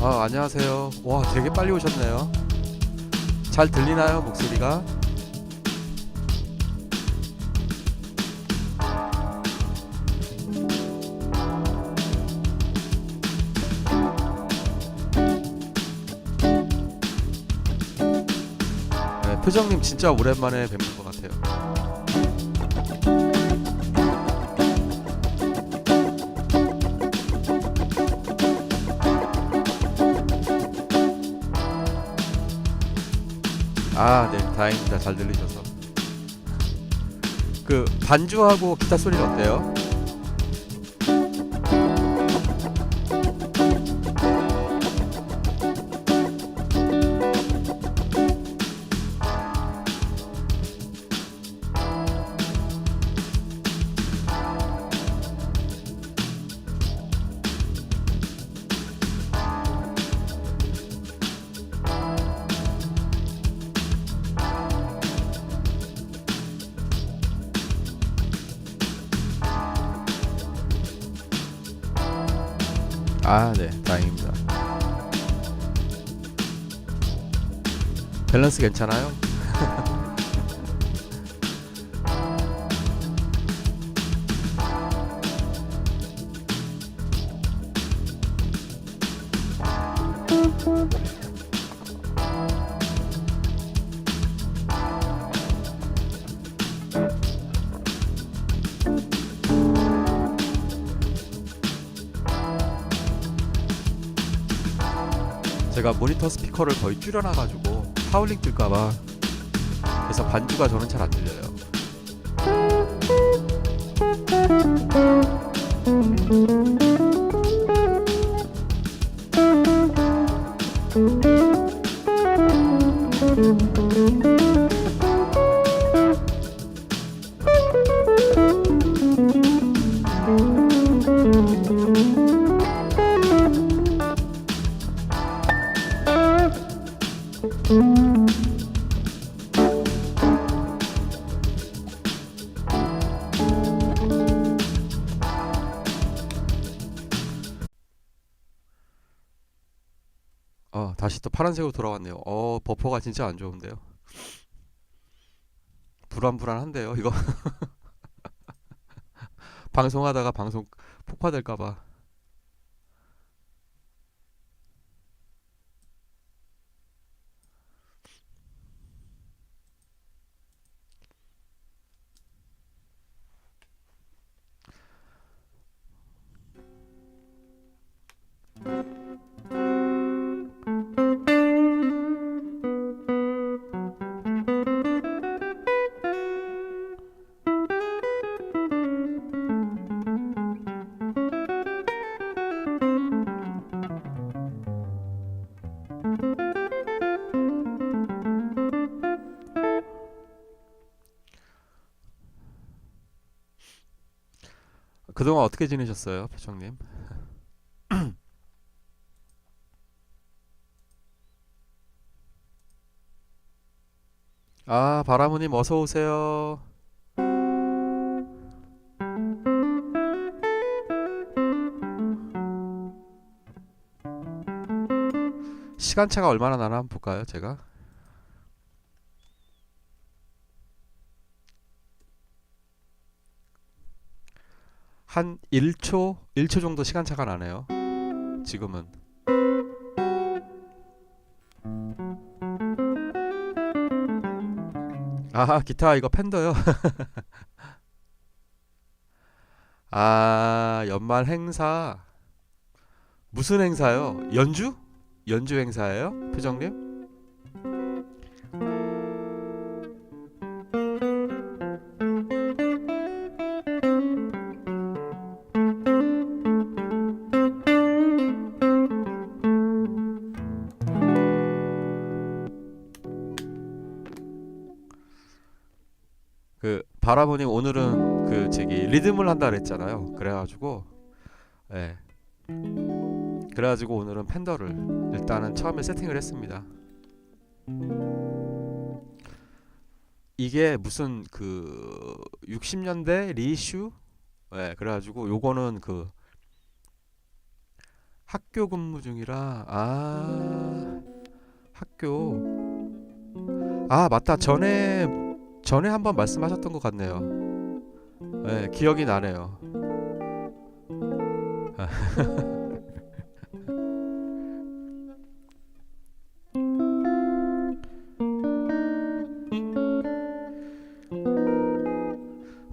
아, 안녕하세요. 와, 되게 빨리 오셨네요. 잘 들리나요, 목소리가? 네, 표정님 진짜 오랜만에 뵙는 것 같아요. 아, 네, 다행입니다. 잘 들리셔서. 그 반주하고 기타 소리는 어때요? 아, 네, 다행입니다. 밸런스 괜찮아요? 제가 모니터 스피커를 거의 줄여놔가지고 하울링 뜰까봐. 그래서 반주가 저는 잘 안 들려요. 다시 또 파란색으로 돌아왔네요. 버퍼가 진짜 안 좋은데요. 불안불안한데요, 이거. 방송하다가 방송 폭파될까봐. 그동안 어떻게 지내셨어요, 표정님? 아, 바라무님 어서 오세요. 시간차가 얼마나 나나 한번 볼까요, 제가? 한 1초 정도 시간차가 나네요. 지금은. 아, 기타 이거 팬더요. 아, 연말 행사. 무슨 행사요? 연주? 연주 행사예요? 표정님? 바라보님 오늘은 리듬을 한다 그랬잖아요. 그래가지고 예. 그래가지고 오늘은 팬더를 일단은 처음에 세팅을 했습니다. 이게 무슨 60년대 리슈? 예, 그래가지고 요거는 학교 근무 중이라. 아, 학교. 아, 맞다. 전에 한번 말씀하셨던 것 같네요. 네, 기억이 나네요.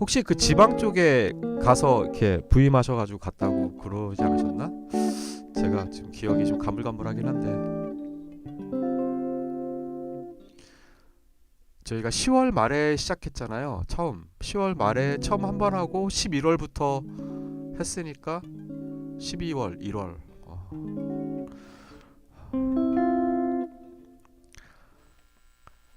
혹시 그 지방 쪽에 가서 이렇게 부임하셔가지고 갔다고 그러지 않으셨나? 제가 지금 기억이 좀 가물가물하긴 한데 저희가 10월 말에 시작했잖아요. 처음 10월 말에 처음 한 번 하고 11월부터 했으니까 12월, 1월.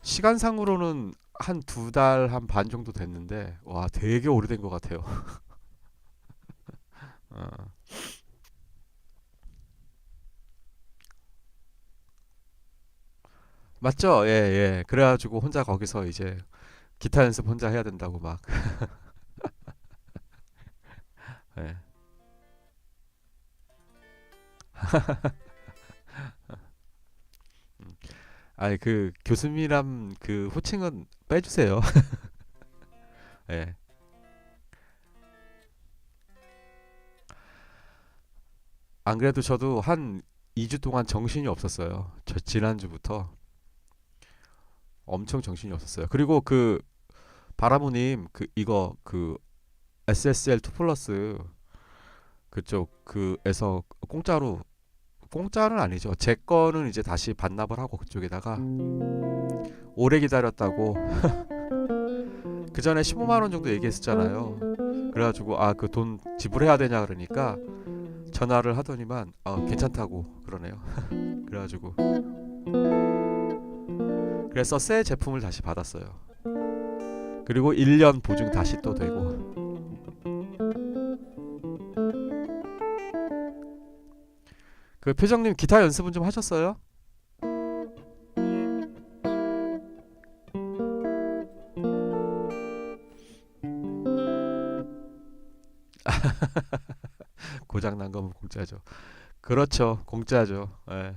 시간상으로는 한 두 달 한 반 정도 됐는데 와 되게 오래된 것 같아요. 어, 맞죠? 예, 예. 그래가지고 혼자 거기서 이제 기타 연습 혼자 해야 된다고 막. 예. 아니 그 교수님이란 그 호칭은 빼주세요. 예. 안 그래도 저도 한 2주 동안 정신이 없었어요. 저 지난주부터 엄청 정신이 없었어요. 그리고 그 바라모님 그 이거 그 SSL2 플러스 그쪽 그에서 공짜로 공짜는 아니죠. 제 거는 이제 다시 반납을 하고 그쪽에다가 오래 기다렸다고 그 전에 15만 원 정도 얘기했었잖아요. 그래가지고 아 그 돈 지불해야 되냐 그러니까 전화를 하더니만 괜찮다고 그러네요. 그래가지고 그래서 새 제품을 다시 받았어요. 그리고 1년 보증 다시 또 되고. 그 표정님 기타 연습은 좀 하셨어요? 고장 난 거면 공짜죠. 그렇죠, 공짜죠. 예.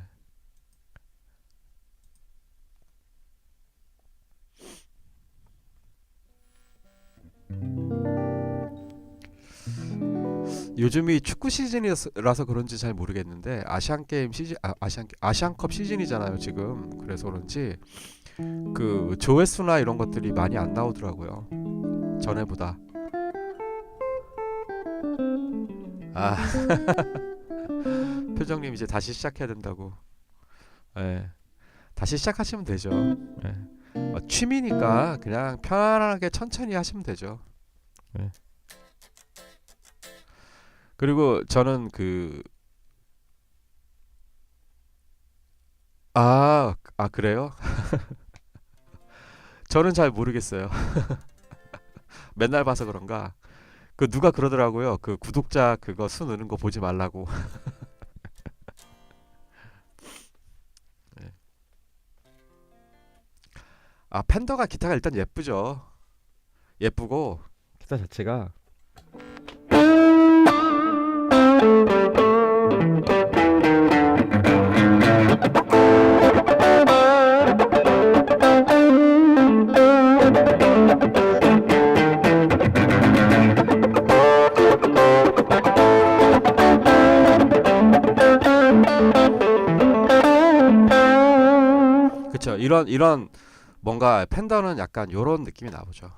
요즘이 축구 시즌이라서 그런지 잘 모르겠는데 아시안 게임 시즌 아시안컵 시즌이잖아요 지금. 그래서 그런지 그 조회수나 이런 것들이 많이 안 나오더라고요. 전에보다. 아, 표정님 이제 다시 시작해야 된다고. 예. 다시 시작하시면 되죠. 예. 취미니까 그냥 편안하게 천천히 하시면 되죠. 예. 그리고 저는 그래요? 저는 잘 모르겠어요. 맨날 봐서 그런가. 그 누가 그러더라고요. 그 구독자 그거 수 느는 거 보지 말라고. 예. 아, 팬더가 기타가 일단 예쁘죠. 예쁘고 기타 자체가 그쵸. 이런 뭔가 팬더는 약간 요런 느낌이 나오죠.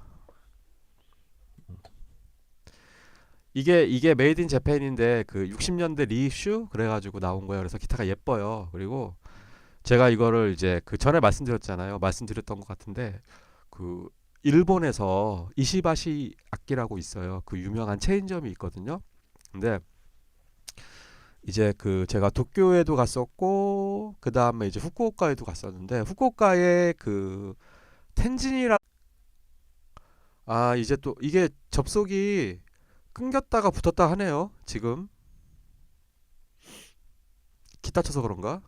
이게 메이드 인 재팬인데 그 60년대 리슈 그래가지고 나온 거예요. 그래서 기타가 예뻐요. 그리고 제가 이거를 이제 그 전에 말씀드렸잖아요. 말씀드렸던 것 같은데 그 일본에서 이시바시 악기라고 있어요. 그 유명한 체인점이 있거든요. 근데 이제 그 제가 도쿄에도 갔었고 그 다음에 이제 후쿠오카에도 갔었는데 후쿠오카에 그 텐진이라 아 이제 또 이게 접속이 끊겼다가 붙었다 하네요. 지금 기타 쳐서 그런가?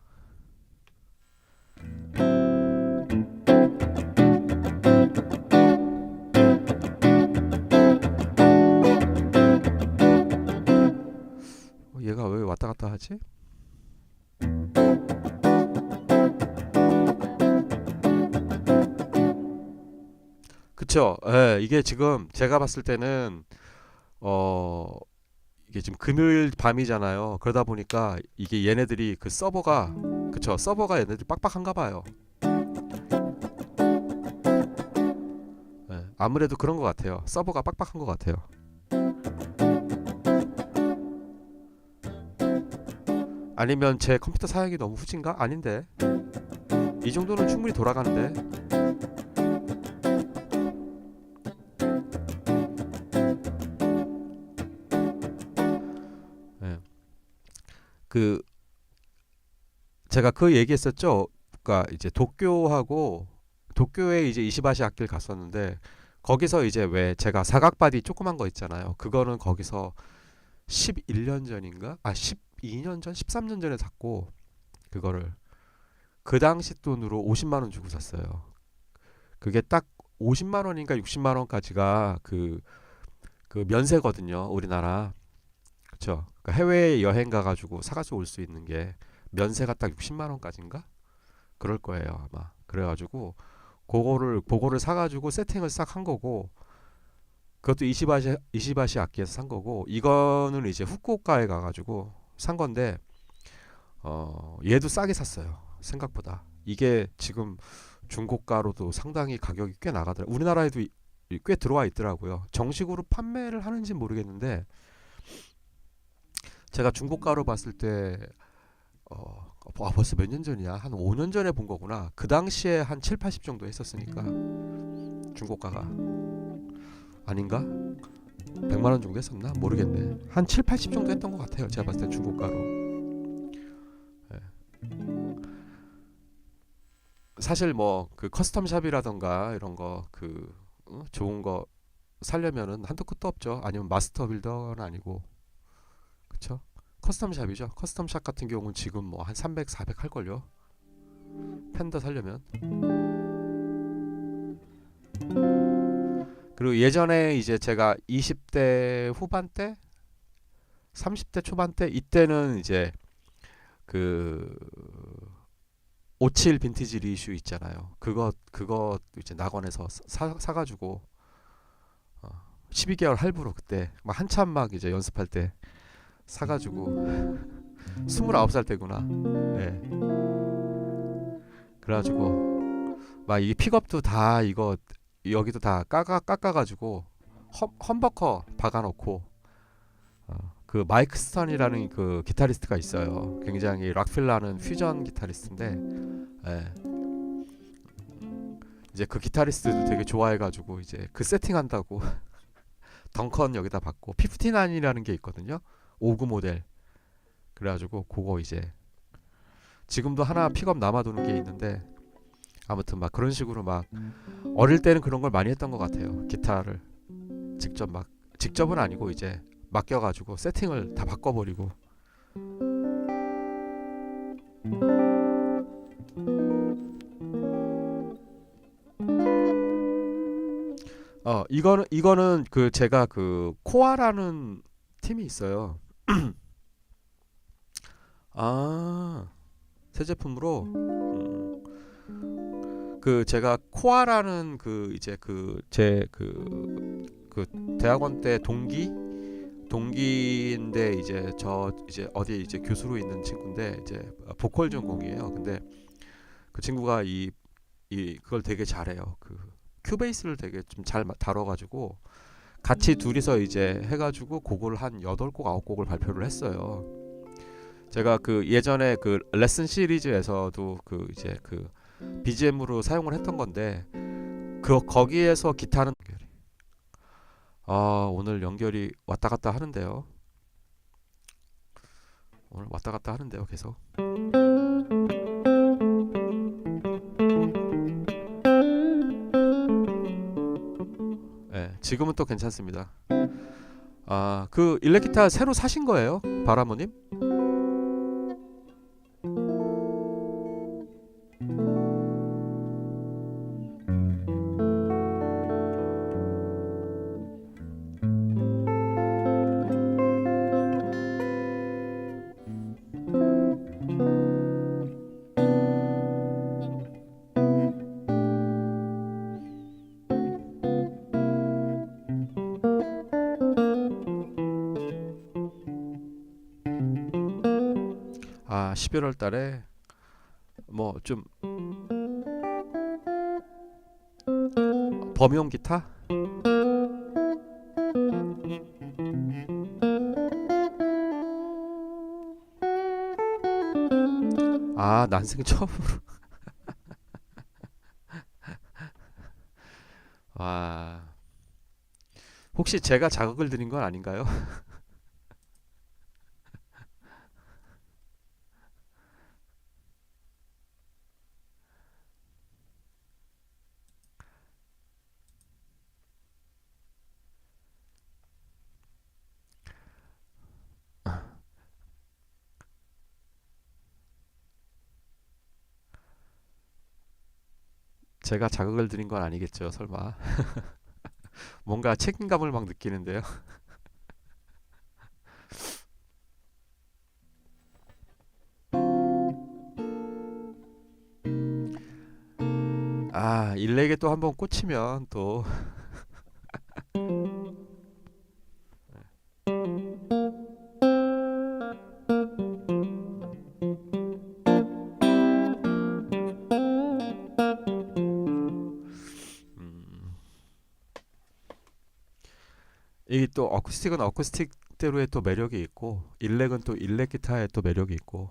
얘가 왜 왔다 갔다 하지? 그쵸? 예, 이게 지금 제가 봤을 때는 어 이게 지금 금요일 밤이잖아요. 그러다 보니까 이게 얘네들이 그 서버가 그쵸? 서버가 얘네들이 빡빡한가 봐요. 예, 아무래도 그런 것 같아요. 서버가 빡빡한 것 같아요. 아니면 제 컴퓨터 사양이 너무 후진가? 아닌데 이 정도는 충분히 돌아가는데. 예, 그 제가 그 얘기했었죠. 그러니까 이제 도쿄에 이제 이시바시 학교를 갔었는데 거기서 이제 왜 제가 사각바디 조그만 거 있잖아요. 그거는 거기서 11년 전인가? 12년 전, 13년 전에 샀고 그거를 그 당시 돈으로 50만 원 주고 샀어요. 그게 딱 50만 원인가 60만 원까지가 그 면세거든요. 우리나라. 그쵸? 그러니까 해외 여행 가가지고 사가지고 올 수 있는 게 면세가 딱 60만 원까지인가? 그럴 거예요 아마. 그래가지고 그거를 사가지고 세팅을 싹 한 거고 그것도 이시바시 악기에서 산 거고 이거는 이제 후쿠오카에 가가지고 산 건데 얘도 싸게 샀어요 생각보다. 이게 지금 중고가로도 상당히 가격이 꽤 나가더라고요. 우리나라에도 꽤 들어와 있더라고요. 정식으로 판매를 하는지 모르겠는데 제가 중고가로 봤을 때 벌써 몇 년 전이야? 한 5년 전에 본 거구나. 그 당시에 한 7, 80 정도 했었으니까 중고가가 아닌가? 100만 원 정도 했었나? 모르겠네. 한 7, 80 정도 했던 것 같아요. 제가 봤을 때 중고가로. 예. 사실 뭐 그 커스텀 샵이라던가 이런 거 좋은 거 살려면은 한도 끝도 없죠. 아니면 마스터 빌더는 아니고 그쵸? 커스텀 샵이죠. 커스텀 샵 같은 경우는 지금 뭐 한 300, 400 할걸요. 팬더 살려면. 그리고 예전에 이제 제가 20대 후반때, 30대 초반때 이때는 이제 그 57 빈티지 리슈 있잖아요. 그거 이제 낙원에서 사가지고 12개월 할부로 그때 막 한참 막 이제 연습할 때 사가지고 29살 때구나. 네. 그래가지고 막 이 픽업도 다 이거 여기도 다 깎아가지고 험버커 박아놓고 그 마이크 스턴이라는 그 기타리스트가 있어요. 굉장히 락필라는 퓨전 기타리스트인데 예. 이제 그 기타리스트도 되게 좋아해가지고 이제 그 세팅한다고 덩컨 여기다 받고 59이라는 게 있거든요. 59 모델. 그래가지고 그거 이제 지금도 하나 픽업 남아도는 게 있는데 아무튼 막 그런 식으로 막 어릴 때는 그런 걸 많이 했던 것 같아요. 기타를 직접은 아니고 이제 맡겨가지고 세팅을 다 바꿔버리고. 이거는 그 제가 그 코아라는 팀이 있어요. 아, 새 제품으로 그 제가 코아라는 그 이제 그 제 그 대학원 때 동기인데 이제 저 이제 어디 이제 교수로 있는 친구인데 이제 보컬 전공이에요. 근데 그 친구가 이 그걸 되게 잘해요. 그 큐베이스를 되게 좀 잘 다뤄가지고 같이 둘이서 이제 해가지고 곡을 한 8곡 9곡을 발표를 했어요. 제가 그 예전에 그 레슨 시리즈에서도 그 이제 그 BGM으로 사용을 했던 건데 거기에서 기타는 오늘 연결이 왔다 갔다 하는데요. 오늘 왔다 갔다 하는데요, 계속. 네, 지금은 또 괜찮습니다. 그 일렉기타 새로 사신 거예요, 바라모님? 아, 11월 달에 뭐 좀 범용 기타? 아, 난생 처음. 와, 혹시 제가 자극을 드린 건 아닌가요? 제가 자극을 드린 건 아니겠죠, 설마. 뭔가 책임감을 막 느끼는데요. 아, 일렉에 또 한번 꽂히면 또 음, 이게 또 어쿠스틱은 어쿠스틱대로의 또 매력이 있고 일렉은 또 일렉 기타의 또 매력이 있고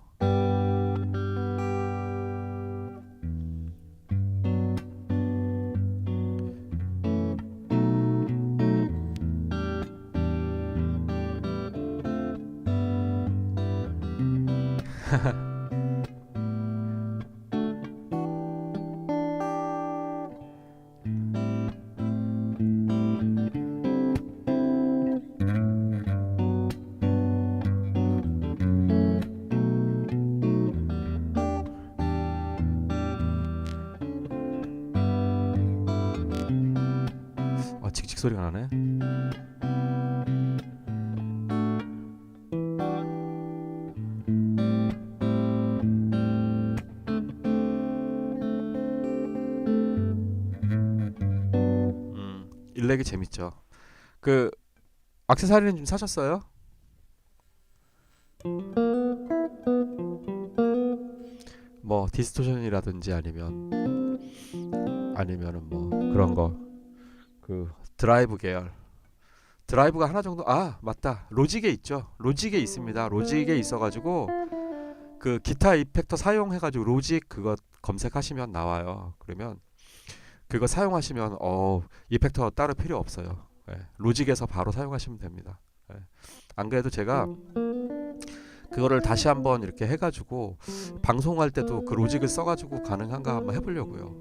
칙칙 소리가 나네. 일렉이 재밌죠. 그 액세서리는 좀 사셨어요? 뭐 디스토션이라든지 아니면은 뭐 그런 거 그 드라이브 계열 드라이브가 하나 정도 아 맞다 로직에 있죠. 로직에 있습니다. 로직에 있어가지고 그 기타 이펙터 사용해가지고 로직 그거 검색하시면 나와요. 그러면 그거 사용하시면 이펙터 따로 필요 없어요. 예, 로직에서 바로 사용하시면 됩니다. 예. 안 그래도 제가 그거를 다시 한번 이렇게 해가지고 방송할 때도 그 로직을 써가지고 가능한가 한번 해보려고요.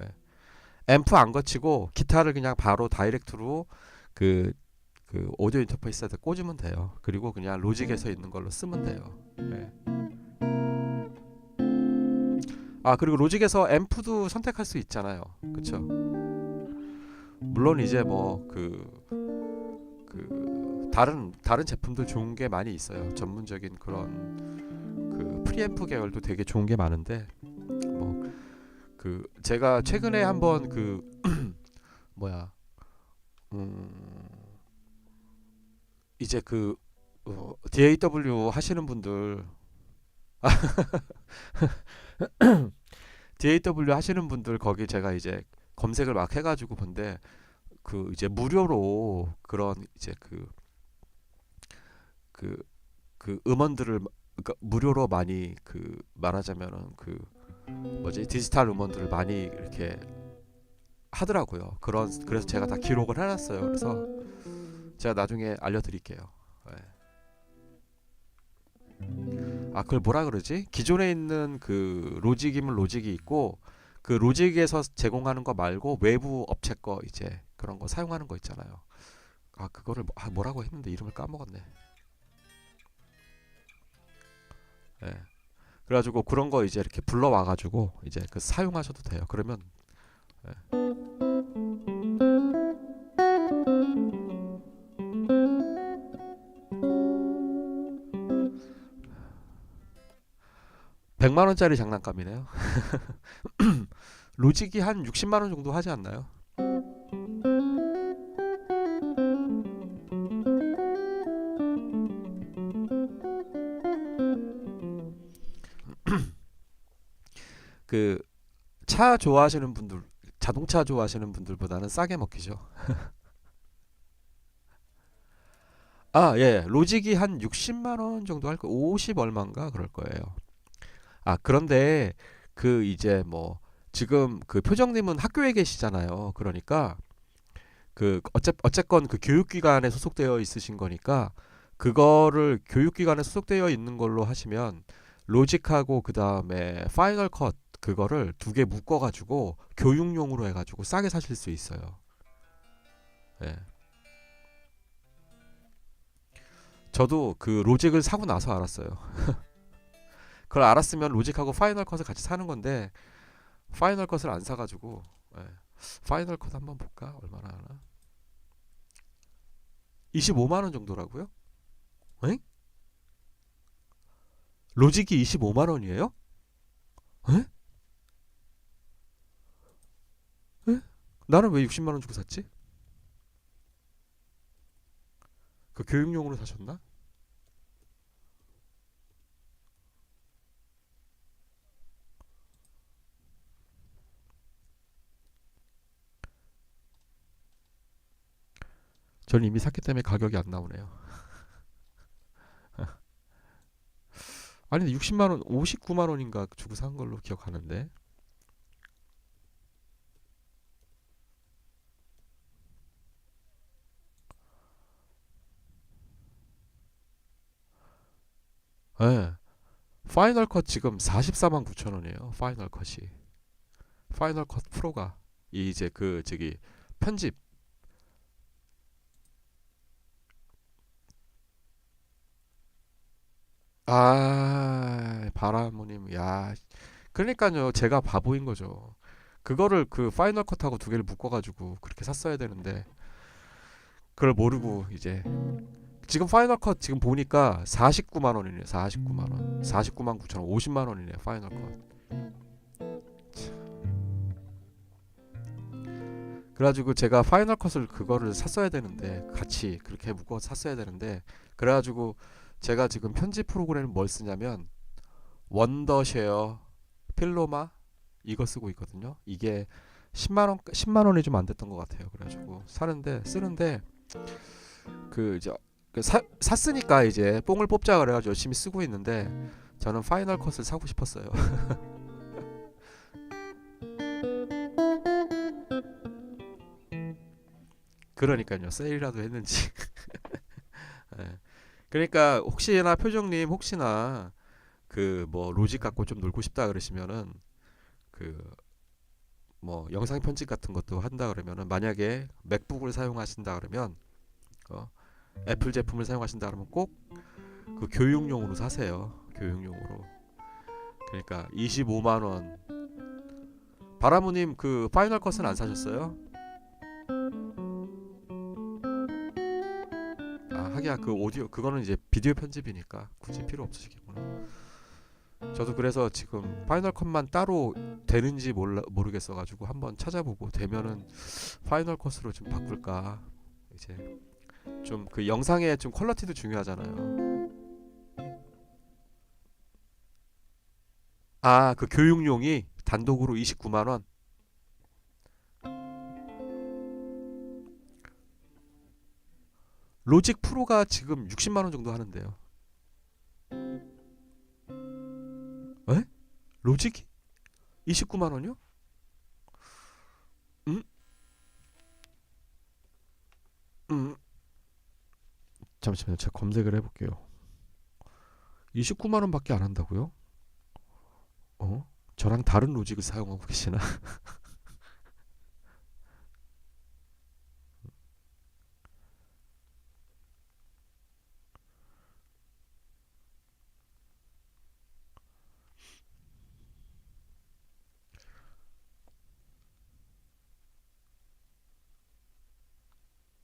예. 앰프 안 거치고 기타를 그냥 바로 다이렉트로 그, 그 오디오 인터페이스에다 꽂으면 돼요. 그리고 그냥 로직에서 있는 걸로 쓰면 돼요. 예. 아 그리고 로직에서 앰프도 선택할 수 있잖아요. 그쵸? 물론 이제 뭐 다른 제품들 좋은 게 많이 있어요. 전문적인 그런 그 프리앰프 계열도 되게 좋은 게 많은데 뭐 그 제가 최근에 한번 그 뭐야 음 이제 그 DAW 하시는 분들 DAW 하시는 분들 거기 제가 이제 검색을 막 해가지고 본데 그 이제 무료로 그런 이제 그, 그 음원들을 그러니까 무료로 많이 그 말하자면은 그 뭐지 디지털 음원들을 많이 이렇게 하더라고요. 그래서 제가 다 기록을 해놨어요. 그래서 제가 나중에 알려드릴게요. 네. 아 그걸 뭐라 그러지? 기존에 있는 그 로직이면 로직이 있고 그 로직에서 제공하는 거 말고 외부 업체 거 이제 그런 거 사용하는 거 있잖아요. 아 그거를 뭐라고 했는데 이름을 까먹었네. 예. 그래가지고 그런 거 이제 이렇게 불러와가지고 이제 그 사용하셔도 돼요. 그러면 예. 100만 원짜리 장난감이네요. 로직이 한 60만 원 정도 하지 않나요? 그 차 좋아하시는 분들, 자동차 좋아하시는 분들보다는 싸게 먹히죠. 아, 예. 로직이 한 60만 원 정도 할 거, 50 얼마인가 그럴 거예요. 아, 그런데 그 이제 뭐 지금 그 표정님은 학교에 계시잖아요. 그러니까 그 어쨌건 그 교육기관에 소속되어 있으신 거니까 그거를 교육기관에 소속되어 있는 걸로 하시면 로직하고 그 다음에 파이널 컷 그거를 두 개 묶어가지고 교육용으로 해가지고 싸게 사실 수 있어요. 예. 저도 그 로직을 사고 나서 알았어요. 그걸 알았으면 로직하고 파이널 컷을 같이 사는 건데 파이널 컷을 안 사가지고 예. 파이널 컷 한번 볼까? 얼마나 하나? 25만 원 정도라고요? 에? 로직이 25만 원이에요? 에? 에? 나는 왜 60만 원 주고 샀지? 그 교육용으로 사셨나? 저는 이미 샀기 때문에 가격이 안 나오네요. 아니 근데 60만 원, 59만 원인가 주고 산 걸로 기억하는데. 예. 파이널 컷 지금 44만 9천 원이에요. 파이널 컷이. 파이널 컷 프로가 이 이제 그 저기 편집. 아, 바라모님. 야, 그러니까요. 제가 바보인 거죠. 그거를 그 파이널 컷하고 두 개를 묶어가지고 그렇게 샀어야 되는데 그걸 모르고 이제 지금 파이널 컷 지금 보니까 49만 원이네요. 49만 원. 49만 9천 원. 50만 원이네요. 파이널 컷. 그래가지고 제가 파이널 컷을 그거를 샀어야 되는데 같이 그렇게 묶어 샀어야 되는데 그래가지고 제가 지금 편집 프로그램을 뭘 쓰냐면 원더쉐어 필로마 이거 쓰고 있거든요. 이게 10만 원이 좀 안 됐던 것 같아요. 그래가지고 사는데 쓰는데 그 이제 샀으니까 이제 뽕을 뽑자 그래가지고 열심히 쓰고 있는데 저는 파이널 컷을 사고 싶었어요. 그러니까요. 세일이라도 했는지. 예. 그러니까 혹시나 표정님 혹시나 그 뭐 로직 갖고 좀 놀고 싶다 그러시면은 그 뭐 영상 편집 같은 것도 한다 그러면은 만약에 맥북을 사용하신다 그러면 어, 애플 제품을 사용하신다 그러면 꼭 그 교육용으로 사세요. 교육용으로. 그러니까 25만 원. 바라무님 그 파이널 컷은 안 사셨어요? 아, 하기야 그 오디오 그거는 이제 비디오 편집이니까 굳이 필요 없으시겠구나. 저도 그래서 지금 파이널 컷만 따로 되는지 모르겠어 가지고 한번 찾아보고 되면은 파이널 컷으로 좀 바꿀까. 이제 좀 그 영상의 좀 퀄리티도 중요하잖아요. 아, 그 교육용이 단독으로 29만 원. 로직 프로가 지금 60만 원 정도 하는데요. 에? 로직이 29만 원이요? 음? 음. 잠시만요. 제가 검색을 해볼게요. 29만 원밖에 안 한다고요? 어? 저랑 다른 로직을 사용하고 계시나?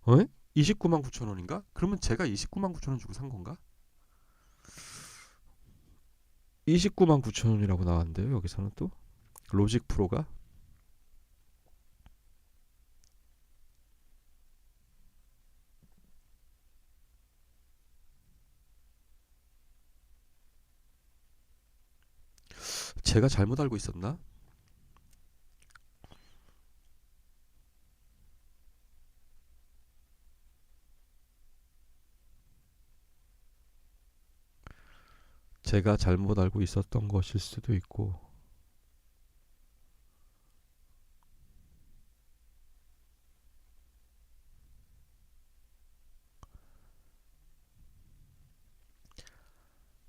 어? 29만 9천 원인가? 그러면 제가 29만 9천 원 주고 산 건가? 29만 9천 원이라고 나왔는데요. 여기서는 또 로직 프로가 제가 잘못 알고 있었나? 제가 잘못 알고 있었던 것일 수도 있고.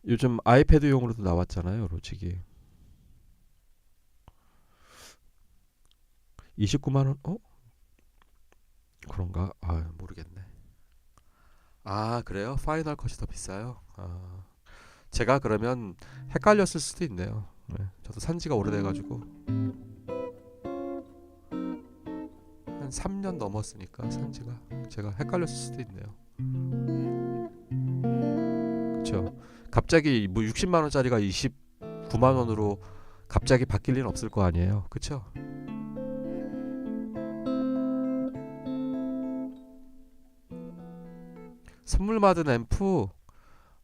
요즘 아이패드용으로도 나왔잖아요, 로직이. 29만 원? 어? 그런가? 아, 모르겠네. 아, 그래요? 파이널 컷이 더 비싸요? 아, 제가 그러면 헷갈렸을 수도 있네요. 네, 저도 산 지가 오래돼가지고 한 3년 넘었으니까 산 지가 제가 헷갈렸을 수도 있네요. 그쵸? 갑자기 뭐 60만 원짜리가 29만 원으로 갑자기 바뀔 리는 없을 거 아니에요. 그쵸? 선물 받은 앰프,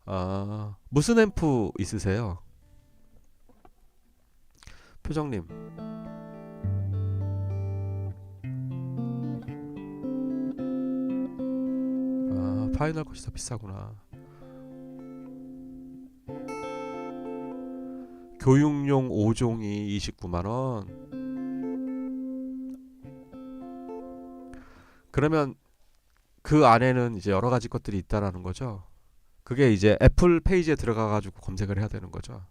아, 무슨 앰프 있으세요? 표정님. 아, 파이널 컷이 더 비싸구나. 교육용 5종이 29만 원. 그러면 그 안에는 이제 여러 가지 것들이 있다라는 거죠. 그게 이제 애플 페이지에 들어가 가지고 검색을 해야 되는 거죠.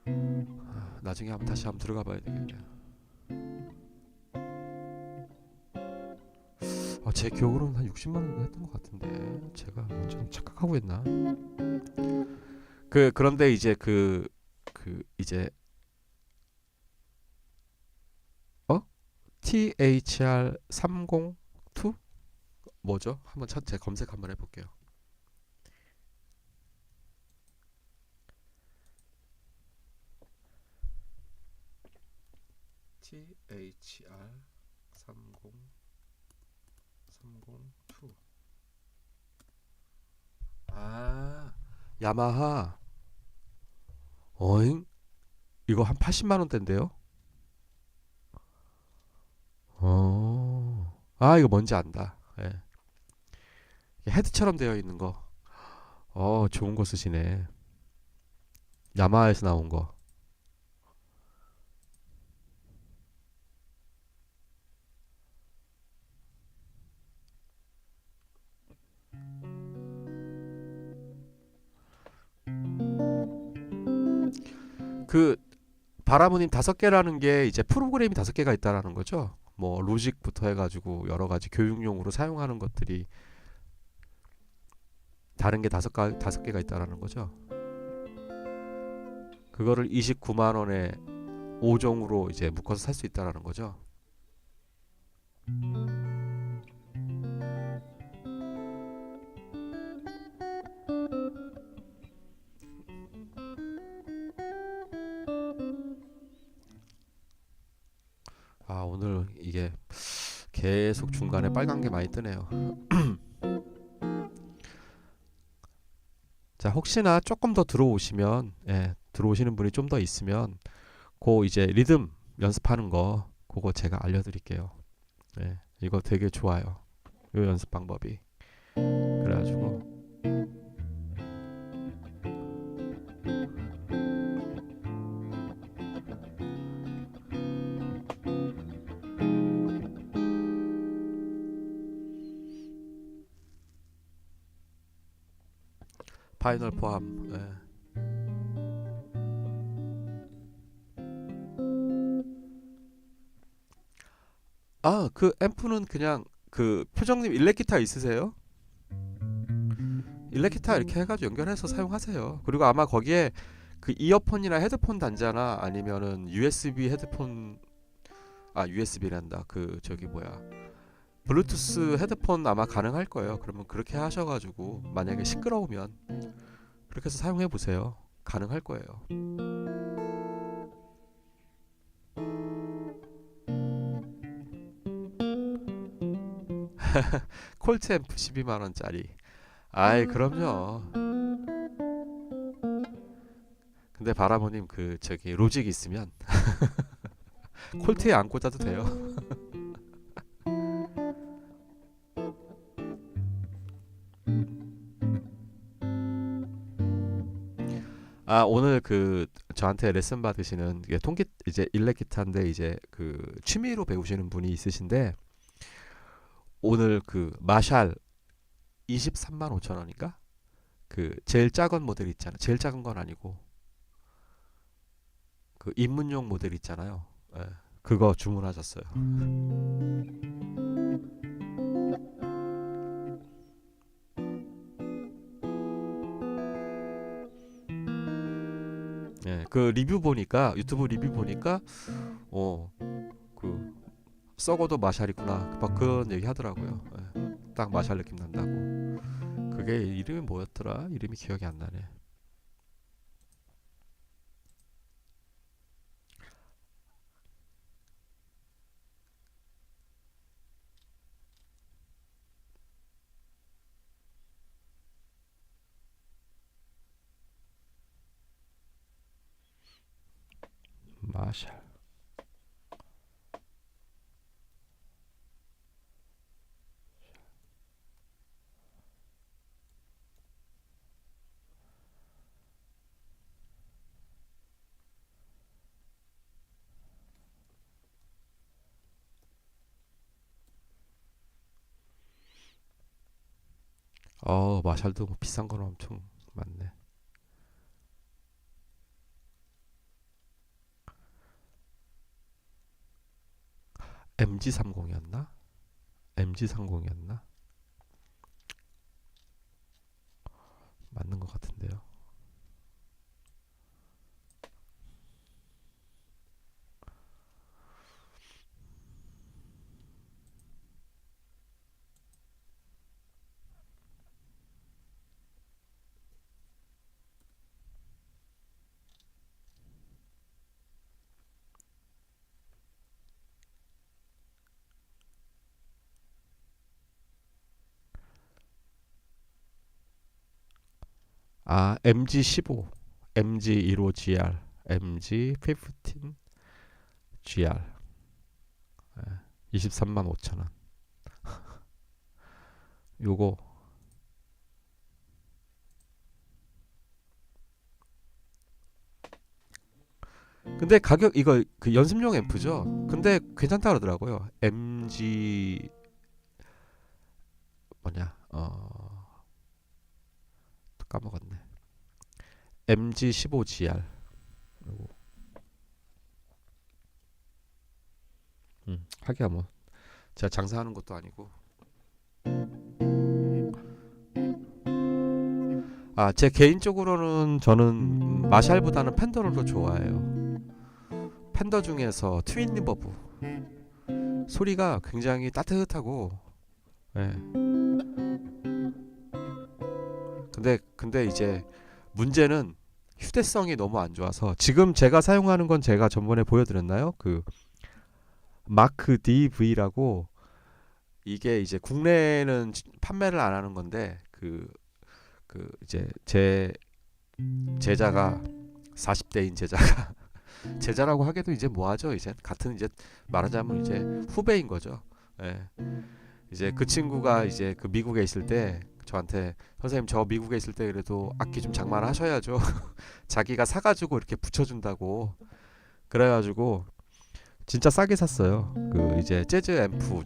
아, 나중에 한번 다시 한번 들어가 봐야 되겠네요. 아, 제 기억으로는 한 60만 원 정도 했던 것 같은데 제가 완전 착각하고 있나? 그런데 이제 이제 어? THR302 뭐죠? 한번 제 검색 한번 해볼게요. THR302. 아, 야마하. 어잉? 이거 한 80만 원대인데요? 어. 아, 이거 뭔지 안다. 예. 헤드처럼 되어 있는 거. 좋은 거 쓰시네. 야마하에서 나온 거. 그 바라무님 5개라는 게 이제 프로그램이 5개가 있다라는 거죠. 뭐 로직부터 해가지고 여러 가지 교육용으로 사용하는 것들이 다른 게 5개가 있다라는 거죠. 그거를 29만 원에 5종으로 이제 묶어서 살 수 있다라는 거죠. 아, 오늘 이게 계속 중간에 빨간 게 많이 뜨네요. 자, 혹시나 조금 더 들어오시면, 예, 들어오시는 분이 좀 더 있으면, 그 이제 리듬 연습하는 거, 그거 제가 알려드릴게요. 예, 이거 되게 좋아요. 요 연습 방법이. 그래가지고, 파이널 포함. 예. 아, 그 앰프는 그냥 그 표정님 일렉기타 있으세요? 일렉기타 이렇게 해가지고 연결해서 사용하세요. 그리고 아마 거기에 그 이어폰이나 헤드폰 단자나 아니면은 USB 헤드폰, 아 USB란다. 그 저기 뭐야, 블루투스 헤드폰 아마 가능할 거예요. 그러면 그렇게 하셔가지고 만약에 시끄러우면 그렇게 해서 사용해 보세요. 가능할 거예요. 콜트 앰프 12만 원짜리. 아이, 그럼요. 근데 바라보님 그 저기 로직 있으면 콜트에 안 꽂아도 돼요. 아, 오늘 그 저한테 레슨 받으시는 이게 통기 이제 일렉 기타인데 이제 그 취미로 배우시는 분이 있으신데 오늘 그 마샬 23만 5천 원인가? 그 제일 작은 모델 있잖아. 제일 작은 건 아니고 그 입문용 모델 있잖아요. 예, 그거 주문하셨어요. 예, 그 리뷰 보니까 유튜브 리뷰 보니까 그 썩어도 마샬이구나 막 그런 얘기 하더라고요. 예, 딱 마샬 느낌 난다고. 그게 이름이 뭐였더라? 이름이 기억이 안 나네. 마샬. 마샬도 뭐 비싼 건 엄청 많네. MG30이었나? MG30이었나? 맞는 것 같은데요. 아, MG15, MG15GR, MG15GR 23만 5천 원. 요거 근데 가격 이거 그 연습용 앰프죠. 근데 괜찮다 그러더라고요. MG 뭐냐? 또 까먹었네. MG15GR. 요거. 하기야 뭐 제가 장사하는 것도 아니고. 아, 제 개인적으로는 저는 마샬보다는 팬더를 더 좋아해요. 팬더 중에서 트윈 리버브 소리가 굉장히 따뜻하고, 예. 근데 이제 문제는 휴대성이 너무 안 좋아서 지금 제가 사용하는 건 제가 전번에 보여드렸나요? 그 마크 DV라고 이게 이제 국내는 판매를 안 하는 건데 그 이제 제 제자가 40대인 제자가 제자라고 하기도 이제 뭐하죠? 이제 같은 이제 말하자면 이제 후배인 거죠. 예. 이제 그 친구가 이제 그 미국에 있을 때 저한테 선생님 저 미국에 있을 때 그래도 악기 좀 장만하셔야죠. 자기가 사가지고 이렇게 붙여준다고 그래가지고 진짜 싸게 샀어요. 그 이제 재즈 앰프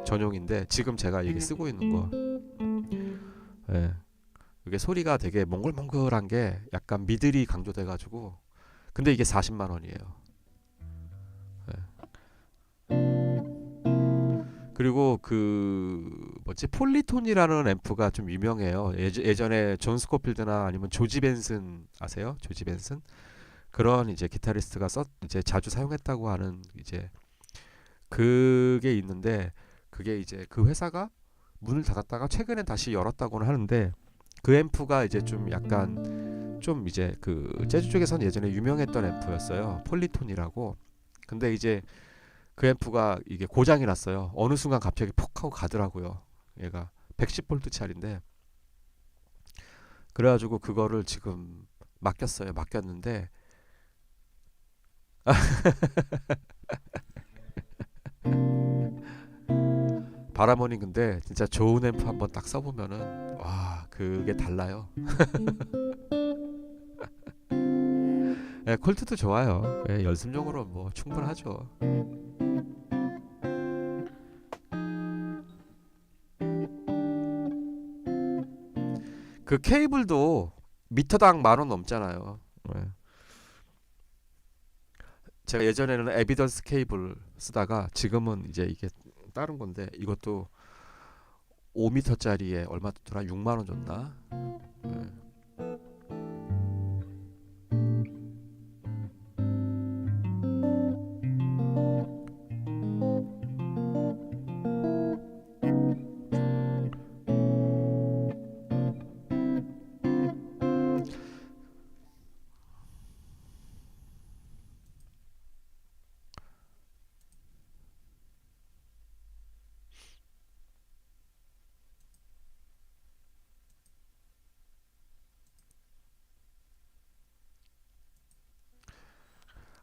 전용인데 지금 제가 이게 쓰고 있는 거. 예. 이게 소리가 되게 몽글몽글한 게 약간 미들이 강조돼가지고 근데 이게 40만 원이에요. 예. 그리고 그 뭐지 폴리톤이라는 앰프가 좀 유명해요. 예전에 존 스코필드나 아니면 조지 벤슨 아세요? 조지 벤슨 그런 이제 기타리스트가 이제 자주 사용했다고 하는 이제 그게 있는데 그게 이제 그 회사가 문을 닫았다가 최근에 다시 열었다고는 하는데 그 앰프가 이제 좀 약간 좀 이제 그 재즈 쪽에선 예전에 유명했던 앰프였어요. 폴리톤이라고. 근데 이제 그 앰프가 이게 고장이 났어요. 어느 순간 갑자기 폭 하고 가더라고요. 얘가 110볼트짜리인데 그래가지고 그거를 지금 맡겼어요. 맡겼는데 바라모니 근데 진짜 좋은 앰프 한번 딱 써보면은 와 그게 달라요. 예, 콜트도 좋아요. 예, 연습용으로 뭐 충분하죠. 그 케이블도 미터당 10,000원 넘잖아요. 예. 제가 예전에는 에비던스 케이블 쓰다가 지금은 이제 이게 다른 건데 이것도 5m짜리에 얼마 줬더라? 6만 원 줬나? 예.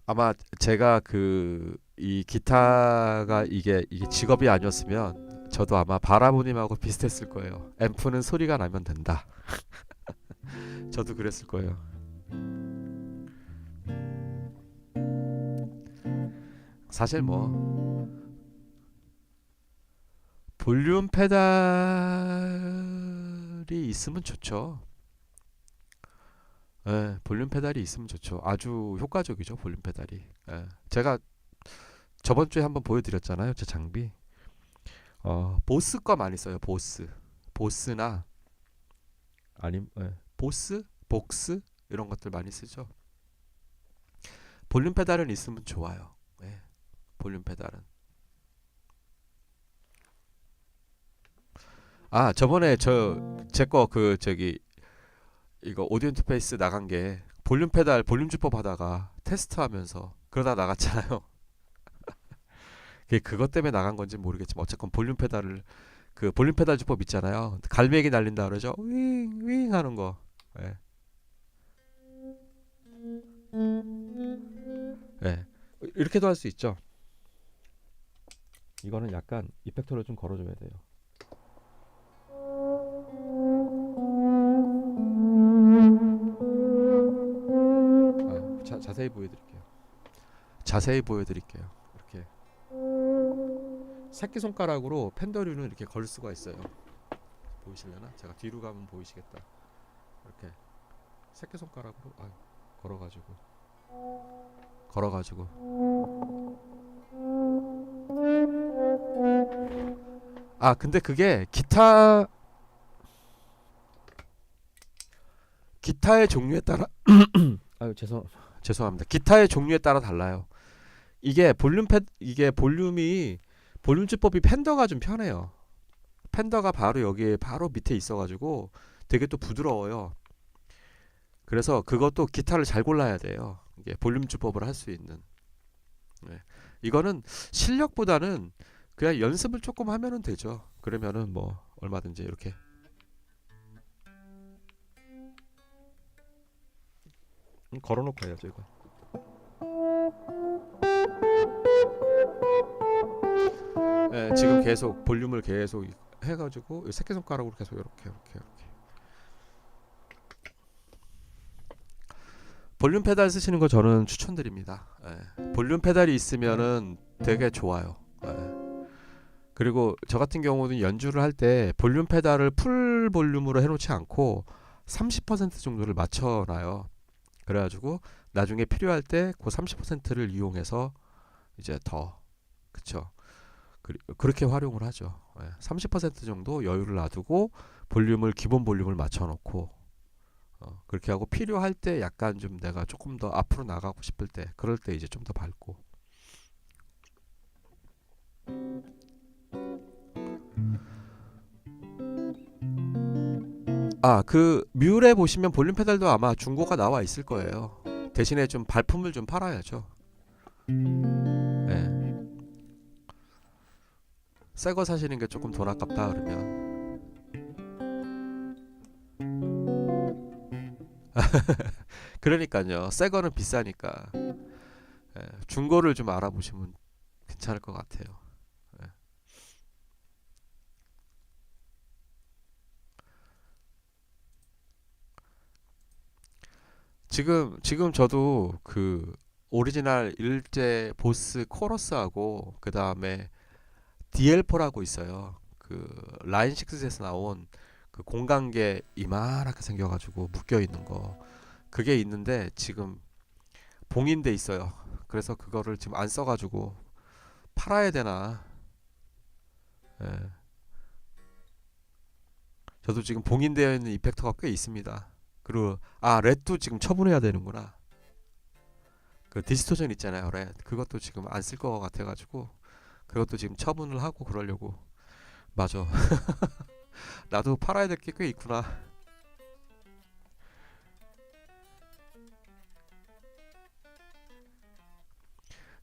아마 제가 그 이 기타가 이게 직업이 아니었으면 저도 아마 바라보님하고 비슷했을 거예요. 앰프는 소리가 나면 된다. 저도 그랬을 거예요. 사실 뭐 볼륨 페달이 있으면 좋죠. 예, 볼륨 페달이 있으면 좋죠. 아주 효과적이죠, 볼륨 페달이. 예, 제가 저번 주에 한번 보여드렸잖아요, 제 장비. 보스 거 많이 써요, 보스. 보스나 아님, 예, 보스, 복스 이런 것들 많이 쓰죠. 볼륨 페달은 있으면 좋아요. 예, 볼륨 페달은. 아, 저번에 제 거 그 저기 이거 오디오 인터페이스 나간 게 볼륨 페달 볼륨 주법 하다가 테스트하면서 그러다 나갔잖아요. 그게 그것 때문에 나간 건지 모르겠지만 어쨌건 볼륨 페달을 그 볼륨 페달 주법 있잖아요. 갈매기 날린다 그러죠. 윙윙 하는 거. 예. 예. 이렇게도 할 수 있죠. 이거는 약간 이펙터를 좀 걸어줘야 돼요. 자세히 보여드릴게요. 자세히 보여드릴게요. 이렇게 새끼손가락으로 펜더류는 이렇게 걸 수가 있어요. 보이시려나? 제가 뒤로 가면 보이시겠다. 이렇게 새끼손가락으로 걸어가지고 걸어가지고 근데 그게 기타의 종류에 따라 죄송합니다. 기타의 종류에 따라 달라요. 이게 볼륨이 볼륨 주법이 팬더가 좀 편해요. 팬더가 바로 여기에 바로 밑에 있어가지고 되게 또 부드러워요. 그래서 그것도 기타를 잘 골라야 돼요. 이게 볼륨 주법을 할 수 있는. 네. 이거는 실력보다는 그냥 연습을 조금 하면은 되죠. 그러면은 뭐 얼마든지 이렇게 걸어놓고 해야죠 이거. 네, 지금 계속 볼륨을 계속 해가지고 새끼손가락으로 계속 이렇게 볼륨 페달 쓰시는 거 저는 추천드립니다. 예. 볼륨 페달이 있으면은 되게 좋아요. 예. 그리고 저 같은 경우는 연주를 할 때 볼륨 페달을 풀 볼륨으로 해놓지 않고 30% 정도를 맞춰놔요. 그래가지고 나중에 필요할 때 그 30%를 이용해서 이제 더 그쵸. 그렇게 활용을 하죠. 예. 30% 정도 여유를 놔두고 볼륨을 기본 볼륨을 맞춰놓고 그렇게 하고 필요할 때 약간 좀 내가 조금 더 앞으로 나가고 싶을 때 그럴 때 이제 좀 더 밟고 그 뮬에 보시면 볼륨 페달도 아마 중고가 나와 있을 거예요. 대신에 좀 발품을 좀 팔아야죠. 예. 새 거 사시는 게 조금 돈 아깝다 그러면 그러니까요. 새 거는 비싸니까 중고를 좀 알아보시면 괜찮을 것 같아요. 예. 지금 저도 그 오리지널 일제 보스 코러스하고 그 다음에 DL4라고 있어요. 그 라인 6에서 나온 그 공간계 이만하게 생겨가지고 묶여 있는 거 그게 있는데 지금 봉인돼 있어요. 그래서 그거를 지금 안 써가지고 팔아야 되나? 예. 저도 지금 봉인되어 있는 이펙터가 꽤 있습니다. 그리고 렛도 지금 처분해야 되는구나. 그 디스토션 있잖아요, 렛. 그것도 지금 안 쓸 것 같아가지고 그것도 지금 처분을 하고 그러려고. 맞아. 나도 팔아야 될 게 꽤 있구나.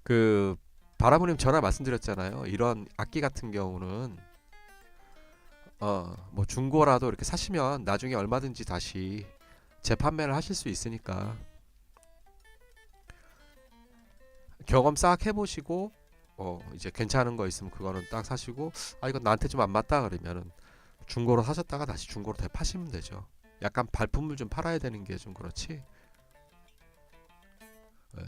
그 바라보님 전화 말씀드렸잖아요. 이런 악기 같은 경우는 뭐 중고라도 이렇게 사시면 나중에 얼마든지 다시 재판매를 하실 수 있으니까 경험 싹 해보시고 이제 괜찮은 거 있으면 그거는 딱 사시고 이건 나한테 좀 안 맞다 그러면은 중고로 사셨다가 다시 중고로 되파시면 되죠. 약간 발품을 좀 팔아야 되는 게 좀 그렇지. 예.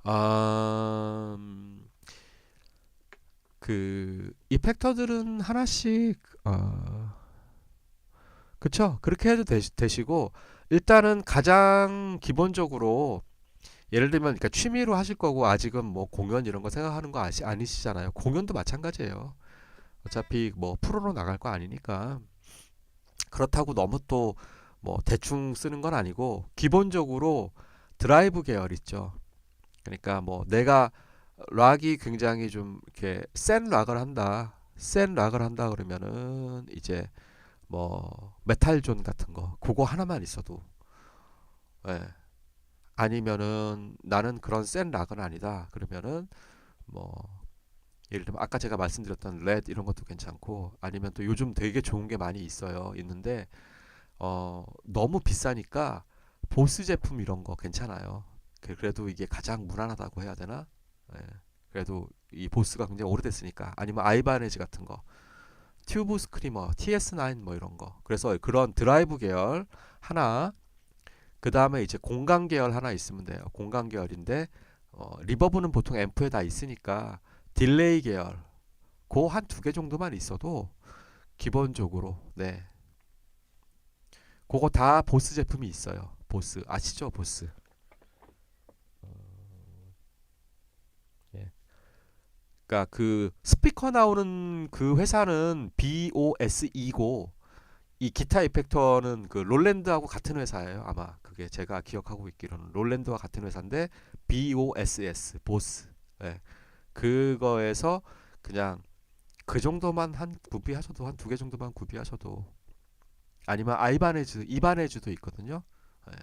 아, 그 이펙터들은 하나씩 그쵸? 그렇게 해도 되시고 일단은 가장 기본적으로 예를 들면 그러니까 취미로 하실 거고 아직은 뭐 공연 이런 거 생각하는 거 아니시잖아요. 공연도 마찬가지예요. 어차피 뭐 프로로 나갈 거 아니니까 그렇다고 너무 또 뭐 대충 쓰는 건 아니고 기본적으로 드라이브 계열 있죠. 그러니까 뭐 내가 락이 굉장히 좀 이렇게 센 락을 한다 그러면은 이제 뭐 메탈존 같은 거 그거 하나만 있어도 예. 아니면은 나는 그런 센 락은 아니다 그러면은 뭐 예를 들면 아까 제가 말씀드렸던 레드 이런 것도 괜찮고 아니면 또 요즘 되게 좋은 게 많이 있는데 너무 비싸니까 보스 제품 이런 거 괜찮아요. 그래도 이게 가장 무난하다고 해야 되나? 예. 그래도 이 보스가 굉장히 오래됐으니까 아니면 아이바네즈 같은 거 튜브 스크리머 TS9 뭐 이런 거 그래서 그런 드라이브 계열 하나 그 다음에 이제 공간 계열 하나 있으면 돼요. 공간 계열인데 리버브는 보통 앰프에 다 있으니까 딜레이 계열 그 한 두 개 정도만 있어도 기본적으로 네 그거 다 보스 제품이 있어요. 보스 아시죠? 보스. 예. 그러니까 그 스피커 나오는 그 회사는 BOSE고 이 기타 이펙터는 그 롤랜드하고 같은 회사예요. 아마 그게 제가 기억하고 있기로는 롤랜드와 같은 회사인데 BOSS 보스. 예. 그거에서 그냥 그 정도만 한 구비하셔도 한 두 개 정도만 구비하셔도 아니면 이바네즈도 있거든요. 예.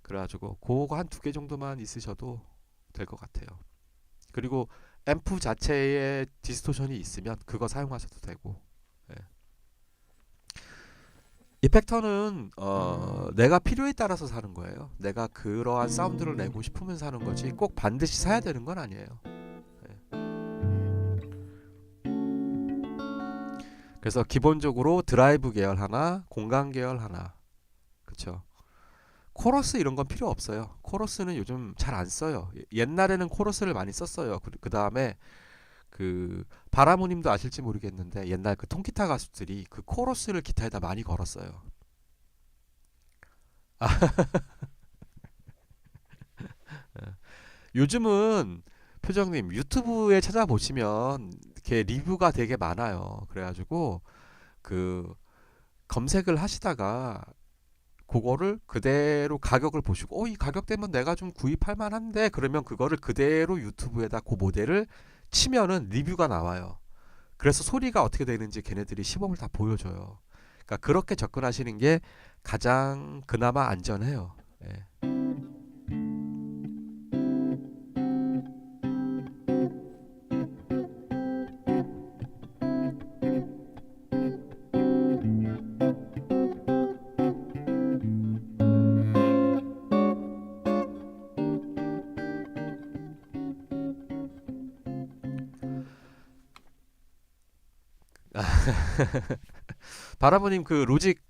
그래가지고 그거 한 두 개 정도만 있으셔도 될 것 같아요. 그리고 앰프 자체에 디스토션이 있으면 그거 사용하셔도 되고. 예. 이펙터는 내가 필요에 따라서 사는 거예요. 내가 그러한 사운드를 내고 싶으면 사는 거지 꼭 반드시 사야 되는 건 아니에요. 예. 그래서 기본적으로 드라이브 계열 하나, 공간 계열 하나. 그쵸? 코러스 이런 건 필요 없어요. 코러스는 요즘 잘 안 써요. 옛날에는 코러스를 많이 썼어요. 그 다음에 그 바라모님도 아실지 모르겠는데 옛날 그 통기타 가수들이 그 코러스를 기타에다 많이 걸었어요. 요즘은 표정님 유튜브에 찾아보시면 이렇게 리뷰가 되게 많아요. 그래가지고 그 검색을 하시다가 그거를 그대로 가격을 보시고 이 가격대면 내가 좀 구입할 만한데 그러면 그거를 그대로 유튜브에다 그 모델을 치면은 리뷰가 나와요. 그래서 소리가 어떻게 되는지 걔네들이 시범을 다 보여줘요. 그러니까 그렇게 접근하시는 게 가장 그나마 안전해요. 예. 바라보님 그 로직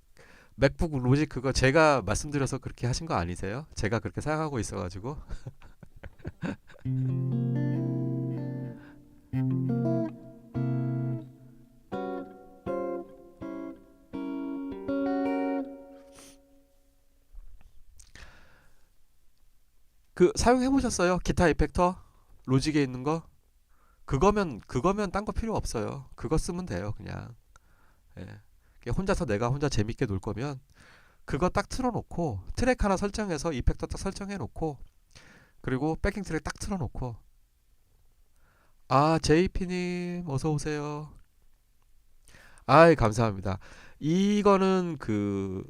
맥북 로직 그거 제가 말씀드려서 그렇게 하신 거 아니세요? 제가 그렇게 사용하고 있어가지고. 그 사용해 보셨어요? 기타 이펙터 로직에 있는 거? 그거면 딴 거 필요 없어요. 그거 쓰면 돼요, 그냥. 예. 그냥 혼자서 내가 혼자 재밌게 놀 거면 그거 딱 틀어놓고 트랙 하나 설정해서 이펙터 딱 설정해놓고 그리고 백킹 트랙 딱 틀어놓고 아 JP님 어서 오세요. 아이 감사합니다. 이거는 그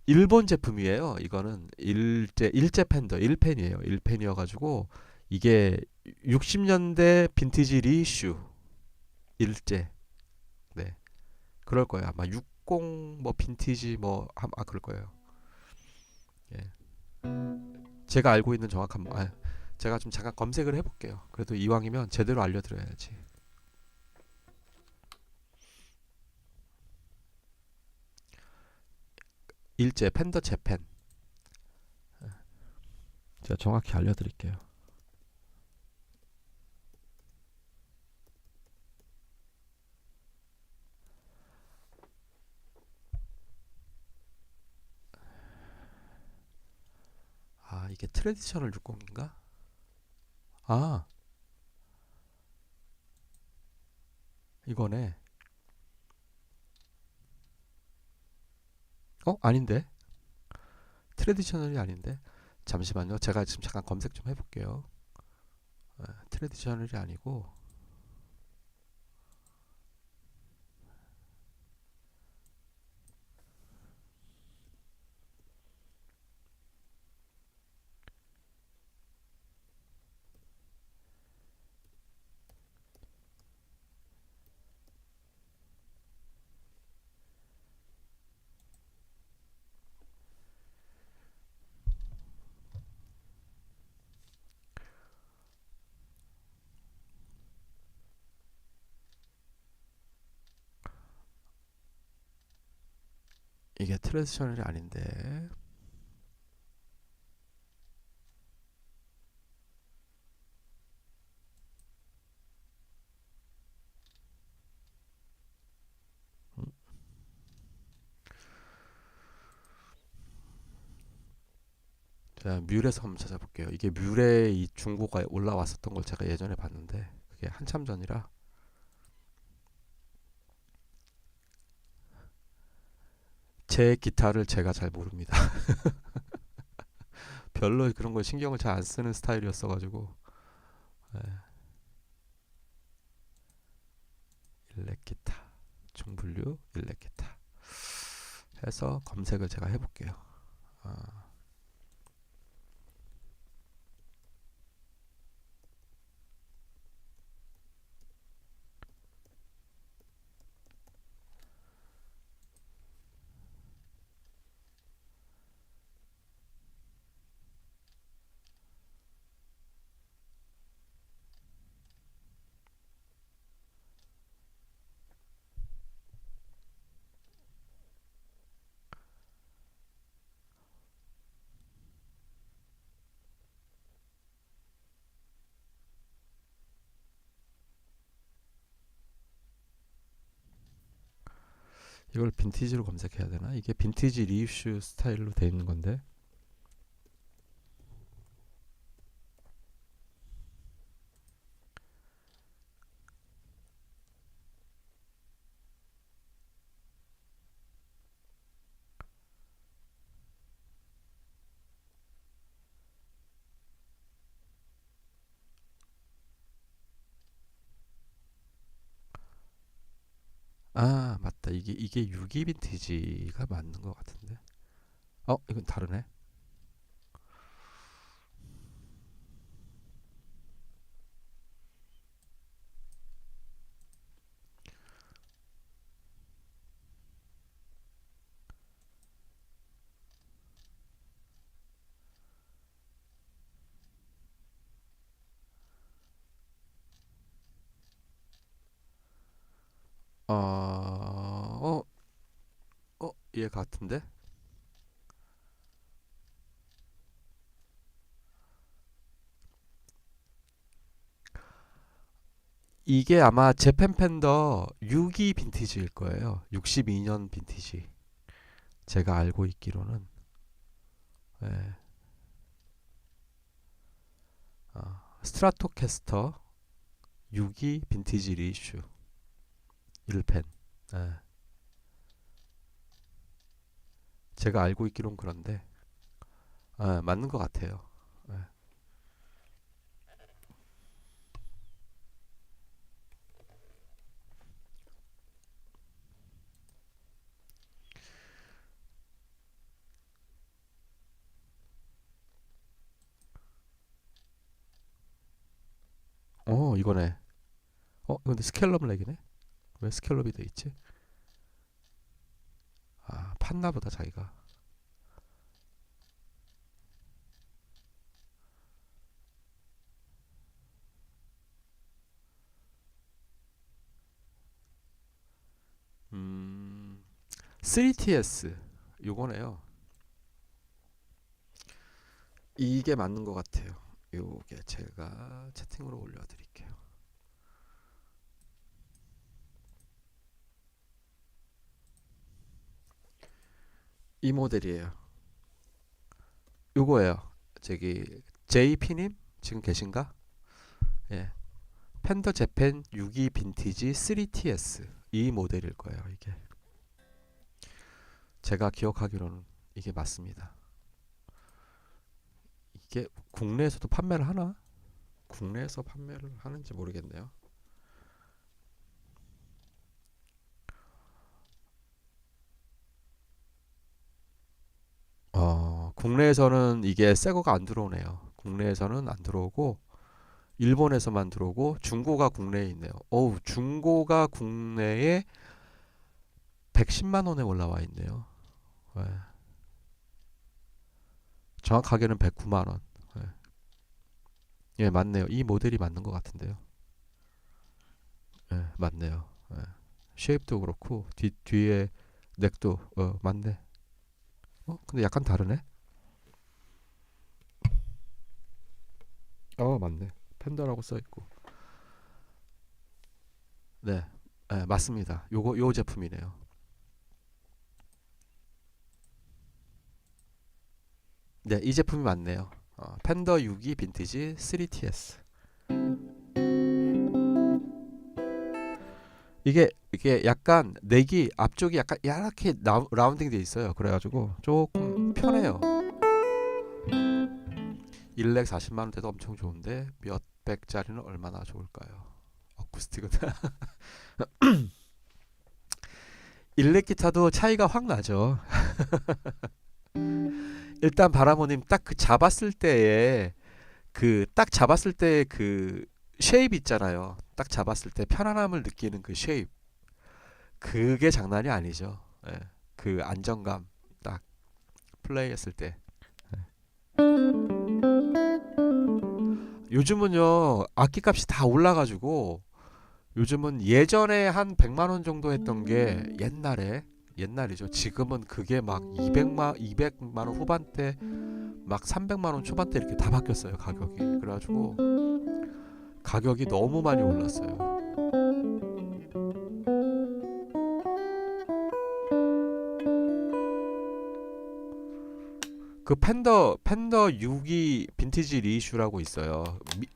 일본 제품이에요. 이거는 일제 팬더 1펜이에요. 1펜이어가지고 이게 60년대 빈티지 리슈 일제. 네. 그럴 거예요. 아마 60 뭐 빈티지 뭐 그럴 거예요. 예. 제가 알고 있는 정확한 제가 좀 잠깐 검색을 해볼게요. 그래도 이왕이면 제대로 알려드려야지. 일제 팬더 재팬. 제가 정확히 알려드릴게요. 아 이게 트레디셔널 60인가? 아 이거네. 아닌데? 트레디셔널이 아닌데? 잠시만요. 제가 지금 잠깐 검색 좀 해볼게요. 트레디셔널이 아니고 이게 트레디셔널이 아닌데. 음, 제가 뮬에서 한번 찾아볼게요. 이게 뮬에 이 중고가 올라왔었던 걸 제가 예전에 봤는데 그게 한참 전이라 제 기타를 제가 잘 모릅니다. 별로 그런 걸 신경을 잘 안 쓰는 스타일이었어가지고. 예, 일렉 기타 중분류 일렉 기타 해서 검색을 제가 해볼게요. 아, 이걸 빈티지로 검색해야 되나? 이게 빈티지 리이슈 스타일로 돼 있는 건데. 아 맞다. 이게 62 빈티지가 맞는 것 같은데. 이건 다르네. 어, 어 같은데. 이게 아마 재팬 팬더 6기 빈티지일 거예요. 62년 빈티지. 제가 알고 있기로는. 예. 스트라토캐스터 6기 빈티지 리이슈 1펜. 예. 제가 알고 있기로는 그런데 맞는 것 같아요. 예. 이거네. 근데 스캘럽 렉이네. 왜 스캘럽이 돼 있지? 팠나 보다 자기가. 음, 3TS 요거네요. 이게 맞는 것 같아요. 요게 제가 채팅으로 올려드릴게요. 이 모델이에요. 요거예요. 저기 JP님 지금 계신가? 예. 팬더 재팬 62 빈티지 3TS 이 모델일 거예요. 이게 제가 기억하기로는 이게 맞습니다. 이게 국내에서도 판매를 하나? 국내에서 판매를 하는지 모르겠네요. 국내에서는 이게 새거가 안 들어오네요. 국내에서는 안 들어오고 일본에서만 들어오고 중고가 국내에 있네요. 중고가 국내에 110만 원에 올라와 있네요. 네. 정확하게는 109만 원. 네. 예, 맞네요. 이 모델이 맞는 것 같은데요. 예, 맞네요. 예. 쉐입도 그렇고 뒤에 넥도 맞네. 근데 약간 다르네. 맞네. 팬더라고 써 있고. 네. 맞습니다. 요 제품이네요. 네, 이 제품이 맞네요. 팬더 62 빈티지 3TS. 이게 약간 넥이 앞쪽이 약간 얇게 라운딩 돼 있어요. 그래가지고 조금 편해요. 1렉 40만 원대도 엄청 좋은데 몇 백짜리는 얼마나 좋을까요? 어쿠스틱은 1렉 기타도 차이가 확 나죠. 일단 바라모님 딱 그 잡았을 때에 그 쉐입 있잖아요. 딱 잡았을 때 편안함을 느끼는 그 쉐입. 그게 장난이 아니죠. 예. 그 안정감 딱 플레이했을 때. 요즘은요 악기값이 다 올라가지고 요즘은 예전에 한 100만 원 정도 했던 게 옛날이죠. 지금은 그게 막 200만 원 후반대 막 300만 원 초반대 이렇게 다 바뀌었어요 가격이. 그래가지고 가격이 너무 많이 올랐어요. 그 팬더 6기 빈티지 리이슈라고 있어요.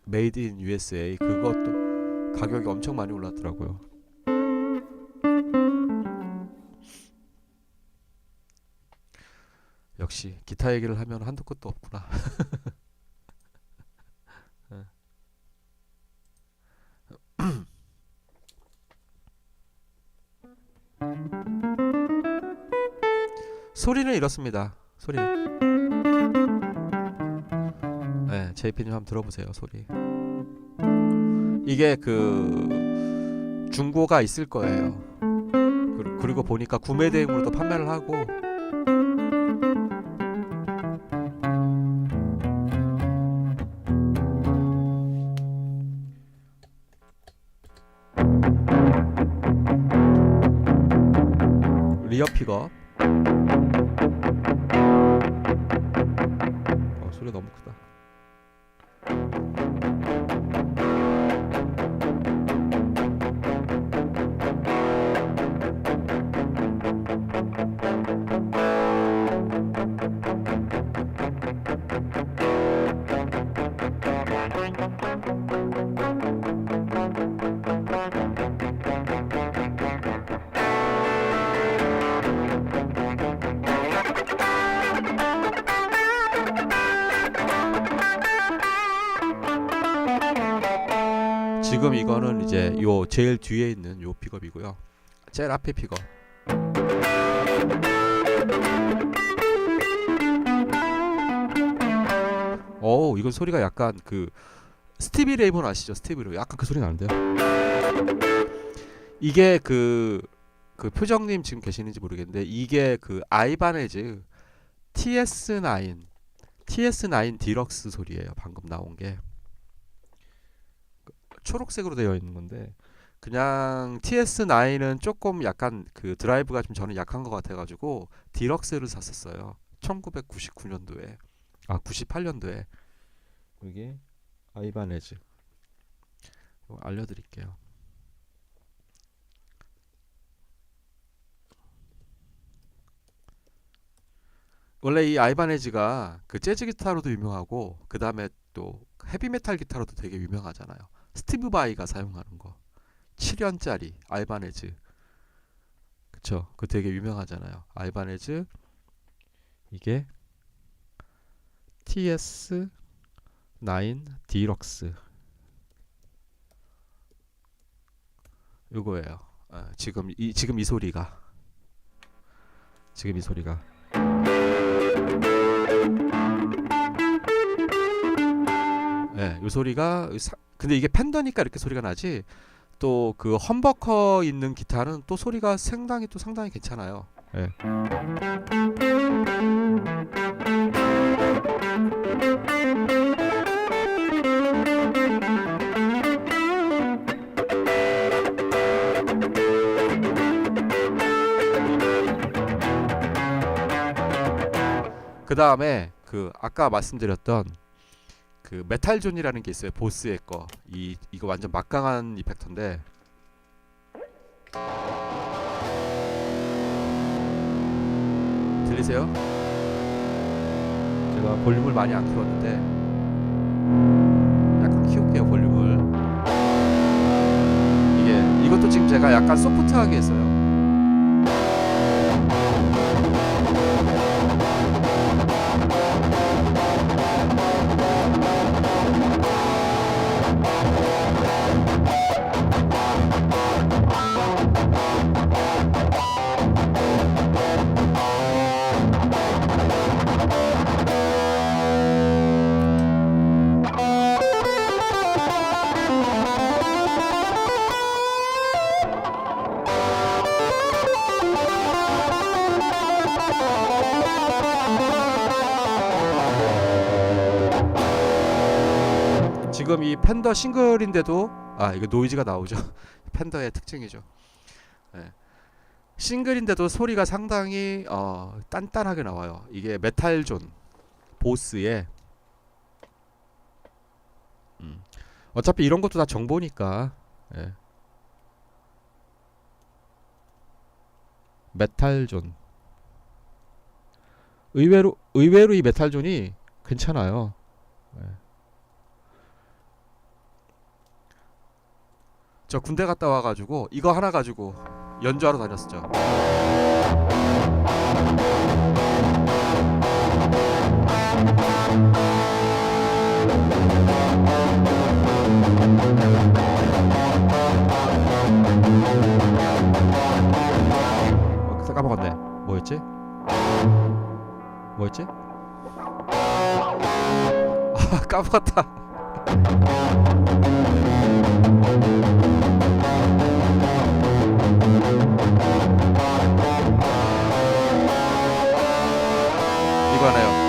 메이드 인 USA. 그것도 가격이 엄청 많이 올랐더라고요. 역시 기타 얘기를 하면 한도 끝도 없구나. 소리는 이렇습니다. 소리. 네, JP님 한번 들어보세요. 소리. 이게 그 중고가 있을 거예요. 그리고 보니까 구매 대행으로도 판매를 하고. 리어 픽업. 소리가 너무 크다. 지금 이거는 이제 요 제일 뒤에 있는 요 픽업이고요. 제일 앞에 픽업. 이건 소리가 약간 그 스티비 레이본 아시죠? 스티비 레이본 약간 그 소리 나는데요. 이게 그 표정님 지금 계시는지 모르겠는데 이게 그 아이바네즈 TS9 디럭스 소리예요. 방금 나온 게 초록색으로 되어 있는 건데 그냥 TS9은 조금 약간 그 드라이브가 좀 저는 약한 것 같아가지고 디럭스를 샀었어요. 1999년도에 98년도에 이게 아이바네즈 알려드릴게요. 원래 이 아이바네즈가 그 재즈 기타로도 유명하고 그 다음에 또 헤비메탈 기타로도 되게 유명하잖아요. 스티브 바이가 사용하는 거 7연짜리 아이바네즈 그쵸? 그 되게 유명하잖아요. 아이바네즈 이게 TS9 디럭스 요거예요. 지금 이 소리가 요 소리가 근데 이게 팬더니까 이렇게 소리가 나지 또 그 험버커 있는 기타는 또 소리가 상당히 괜찮아요. 예. 그 다음에 그 아까 말씀드렸던 그 메탈존이라는 게 있어요. 보스의 거. 이거 완전 막강한 이펙터인데 들리세요? 제가 볼륨을 많이 안 키웠는데 약간 키울게요. 볼륨을. 이것도 지금 제가 약간 소프트하게 했어요. 지금 이 팬더 싱글인데도 이거 노이즈가 나오죠. 팬더의 특징이죠. 네. 싱글인데도 소리가 상당히 단단하게 나와요. 이게 메탈존 보스의 어차피 이런 것도 다 정보니까 예. 메탈존 의외로 이 메탈존이 괜찮아요. 예. 저 군대 갔다 와가지고 이거 하나 가지고 연주하러 다녔었죠. 까먹었네. 뭐였지? 까먹었다. 이거네요.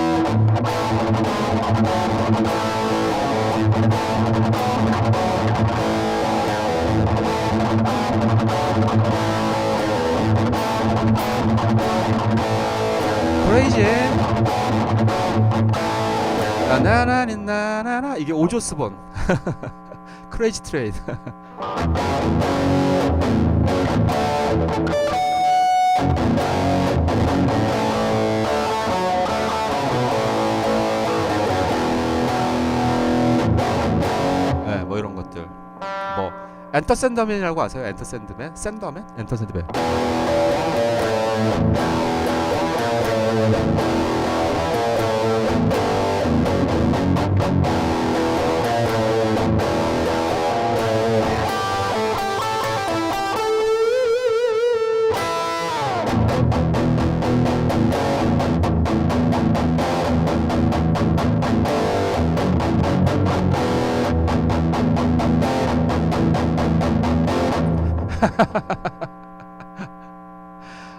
크레이지 나나나나나나 이게 오조스본 크레이지 트레인. 네, 뭐 이런 것들. 뭐 엔터 샌더맨이라고 아세요? 엔터 샌드맨? 샌더맨? 엔터 샌드맨.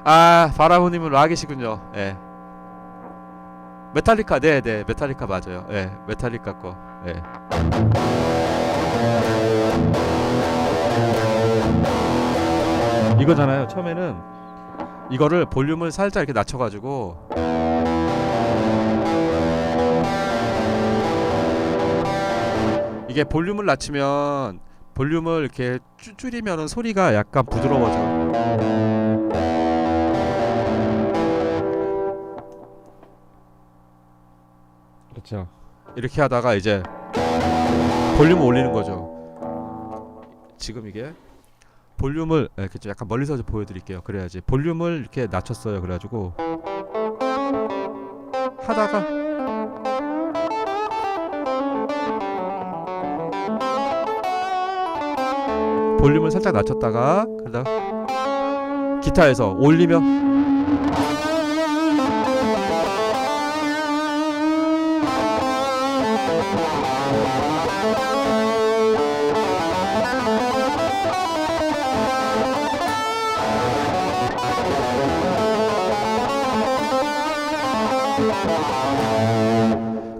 아, 바라보님은 락이시군요. 예. 메탈리카, 네, 메탈리카 맞아요. 예, 메탈리카 거. 예. 이거잖아요. 처음에는 이거를 볼륨을 살짝 이렇게 낮춰가지고 이게 볼륨을 낮추면 볼륨을 이렇게 줄이면은 소리가 약간 부드러워져. 그렇죠. 이렇게 하다가 이제 볼륨을 올리는 거죠. 지금 이게 볼륨을 이렇게 좀 약간 멀리서 좀 보여드릴게요. 그래야지 볼륨을 이렇게 낮췄어요. 그래가지고 하다가 볼륨을 살짝 낮췄다가 그러다 기타에서 올리면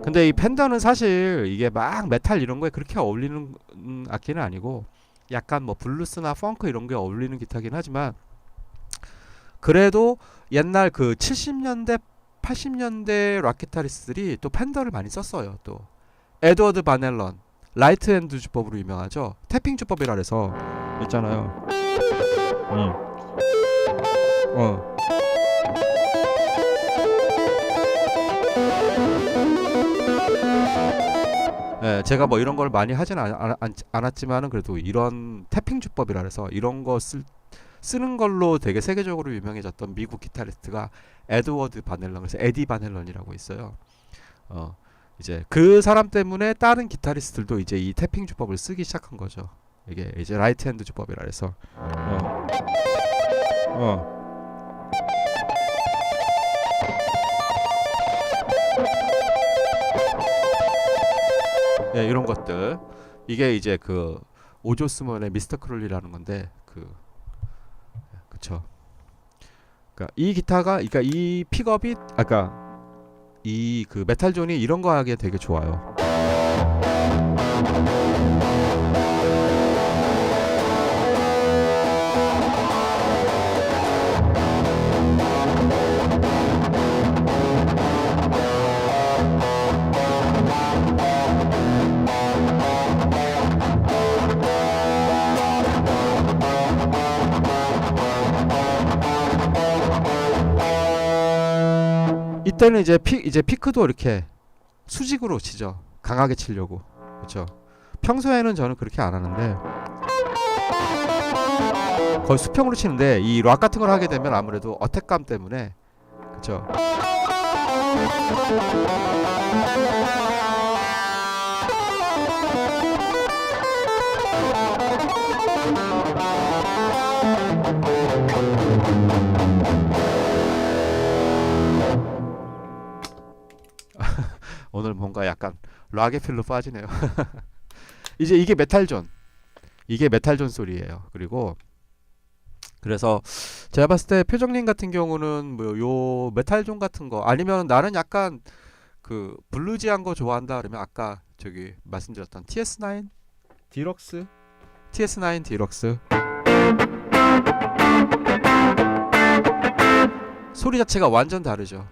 근데 이 팬더는 사실 이게 막 메탈 이런 거에 그렇게 어울리는 악기는 아니고 약간 뭐 블루스나 펑크 이런 게 어울리는 기타긴 하지만 그래도 옛날 그 70년대 80년대 락 기타리스트들이 또 팬더를 많이 썼어요. 또 에드워드 반 앨런 라이트 핸드 주법으로 유명하죠. 태핑 주법이라 그래서 있잖아요. 예, 제가 뭐 이런 걸 많이 하진 않았지만은 그래도 이런 태핑 주법이라 그래서 이런 거 쓰는 걸로 되게 세계적으로 유명해졌던 미국 기타리스트가 에드워드 반 앨런, 그래서 에디 반 앨런이라고 있어요. 이제 그 사람 때문에 다른 기타리스트들도 이제 이 태핑 주법을 쓰기 시작한 거죠. 이게 이제 라이트 핸드 주법이라 해서 예, 이런 것들 이게 이제 그 오조스먼의 미스터 크롤리라는 건데 그쵸. 그러니까 이 기타가 그러니까 이 픽업이 아까 이 그 메탈 존이 이런 거 하기에 되게 좋아요. 이때는 이제 피크도 이렇게 수직으로 치죠. 강하게 치려고. 그렇죠. 평소에는 저는 그렇게 안 하는데 거의 수평으로 치는데 이 락 같은 걸 하게 되면 아무래도 어택감 때문에 그렇죠. 오늘 뭔가 약간 락의 필로 빠지네요. 이제 이게 메탈존. 이게 메탈존 소리예요. 그리고 그래서 제가 봤을 때 표정님 같은 경우는 뭐 요 메탈존 같은 거 아니면 나는 약간 그 블루지한 거 좋아한다 그러면 아까 저기 말씀드렸던 TS9 디럭스 TS9 디럭스 소리 자체가 완전 다르죠.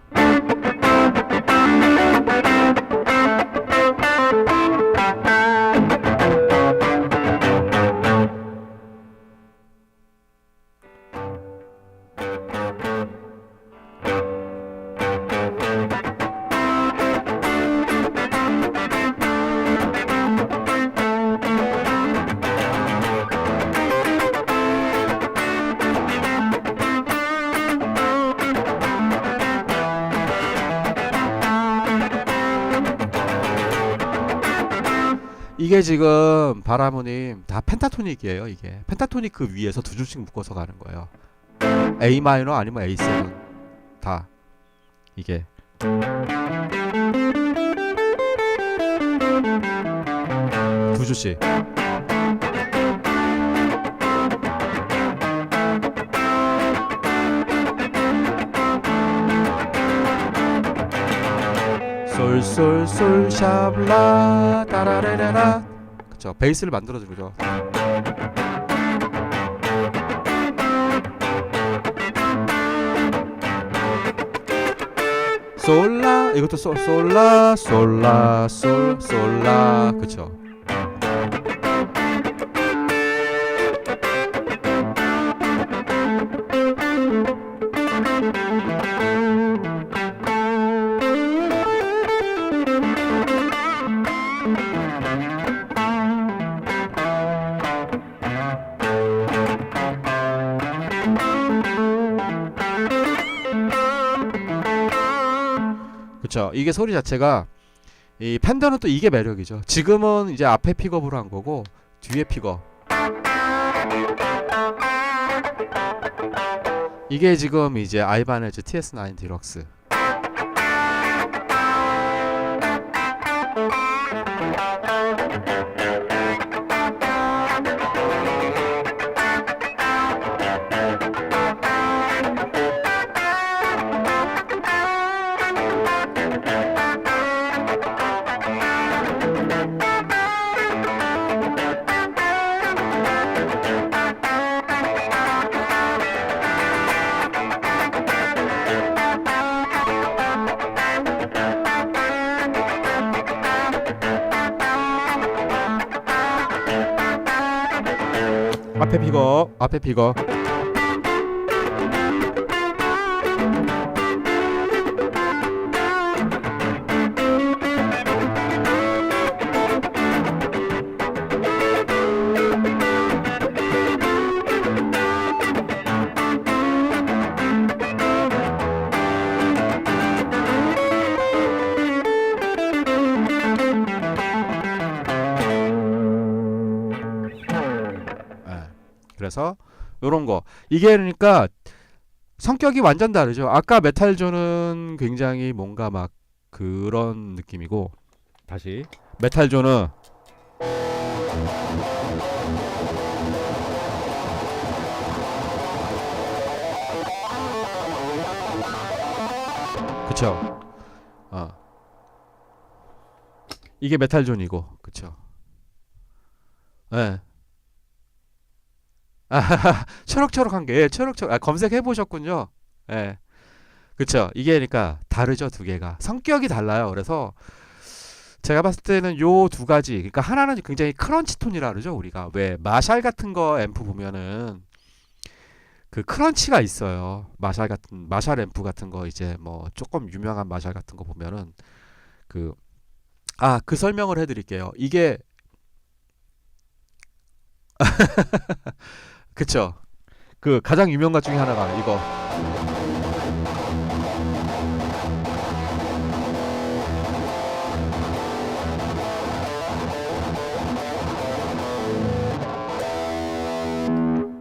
이게 지금 바라모님 다 펜타토닉이에요. 이게 펜타토닉 그 위에서 두 줄씩 묶어서 가는 거예요. A 마이너 아니면 A7 다 이게 두 줄씩. 솔솔솔 샤블라 따라레레라. 그쵸, 베이스를 만들어주죠. 솔라, 이것도 솔라 솔라 솔라. 그쵸. 그쵸. 이게 소리 자체가, 이 팬더는 또 이게 매력이죠. 지금은 이제 앞에 픽업으로 한 거고 뒤에 픽업, 이게 지금 이제 아이바네즈 TS9 디럭스. 앞에 픽업, 앞에 픽업. 그래서 요런 거, 이게 그러니까 성격이 완전 다르죠. 아까 메탈존은 굉장히 뭔가 막 그런 느낌이고, 다시 메탈존은 그쵸. 이게 메탈존이고, 그쵸. 예. 아, 초록초록한 게, 예, 초록초록. 아, 검색해 보셨군요. 예, 그쵸. 이게 그러니까 다르죠, 두 개가. 성격이 달라요. 그래서 제가 봤을 때는 요 두 가지, 그러니까 하나는 굉장히 크런치 톤이라 그러죠. 우리가 왜 마샬 같은 거 앰프 보면은 그 크런치가 있어요. 마샬 앰프 같은 거, 이제 뭐 조금 유명한 마샬 같은 거 보면은 그, 그 설명을 해드릴게요. 이게 그쵸. 그 가장 유명한 것 중에 하나가 이거.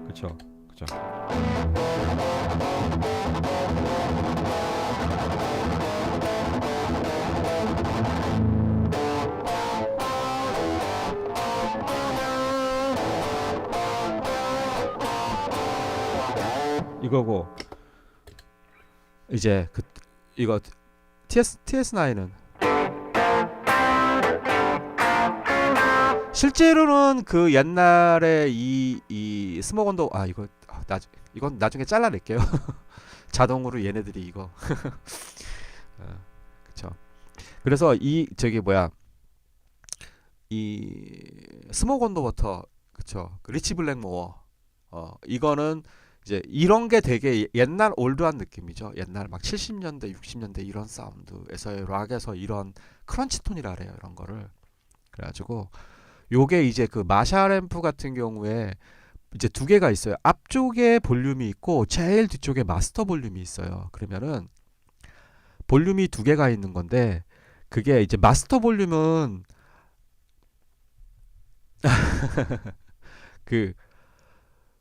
그쵸. 그쵸. 이거고, 이제 그 이거 TS9은 실제로는 그 옛날에 이 스모건도, 이건 나중에 잘라낼게요. 자동으로 얘네들이 이거 그쵸. 그래서 이 저기 뭐야 이 스모크 온더 워터 그쵸. 그 리치 블랙모어 이거는 이제 이런 게 되게 옛날 올드한 느낌이죠. 옛날 막 70년대 60년대 이런 사운드에서의 락에서 이런 크런치 톤이라 그래요. 이런 거를 그래가지고 요게 이제 그 마샬 앰프 같은 경우에 이제 두 개가 있어요. 앞쪽에 볼륨이 있고 제일 뒤쪽에 마스터 볼륨이 있어요. 그러면은 볼륨이 두 개가 있는 건데 그게 이제 마스터 볼륨은 그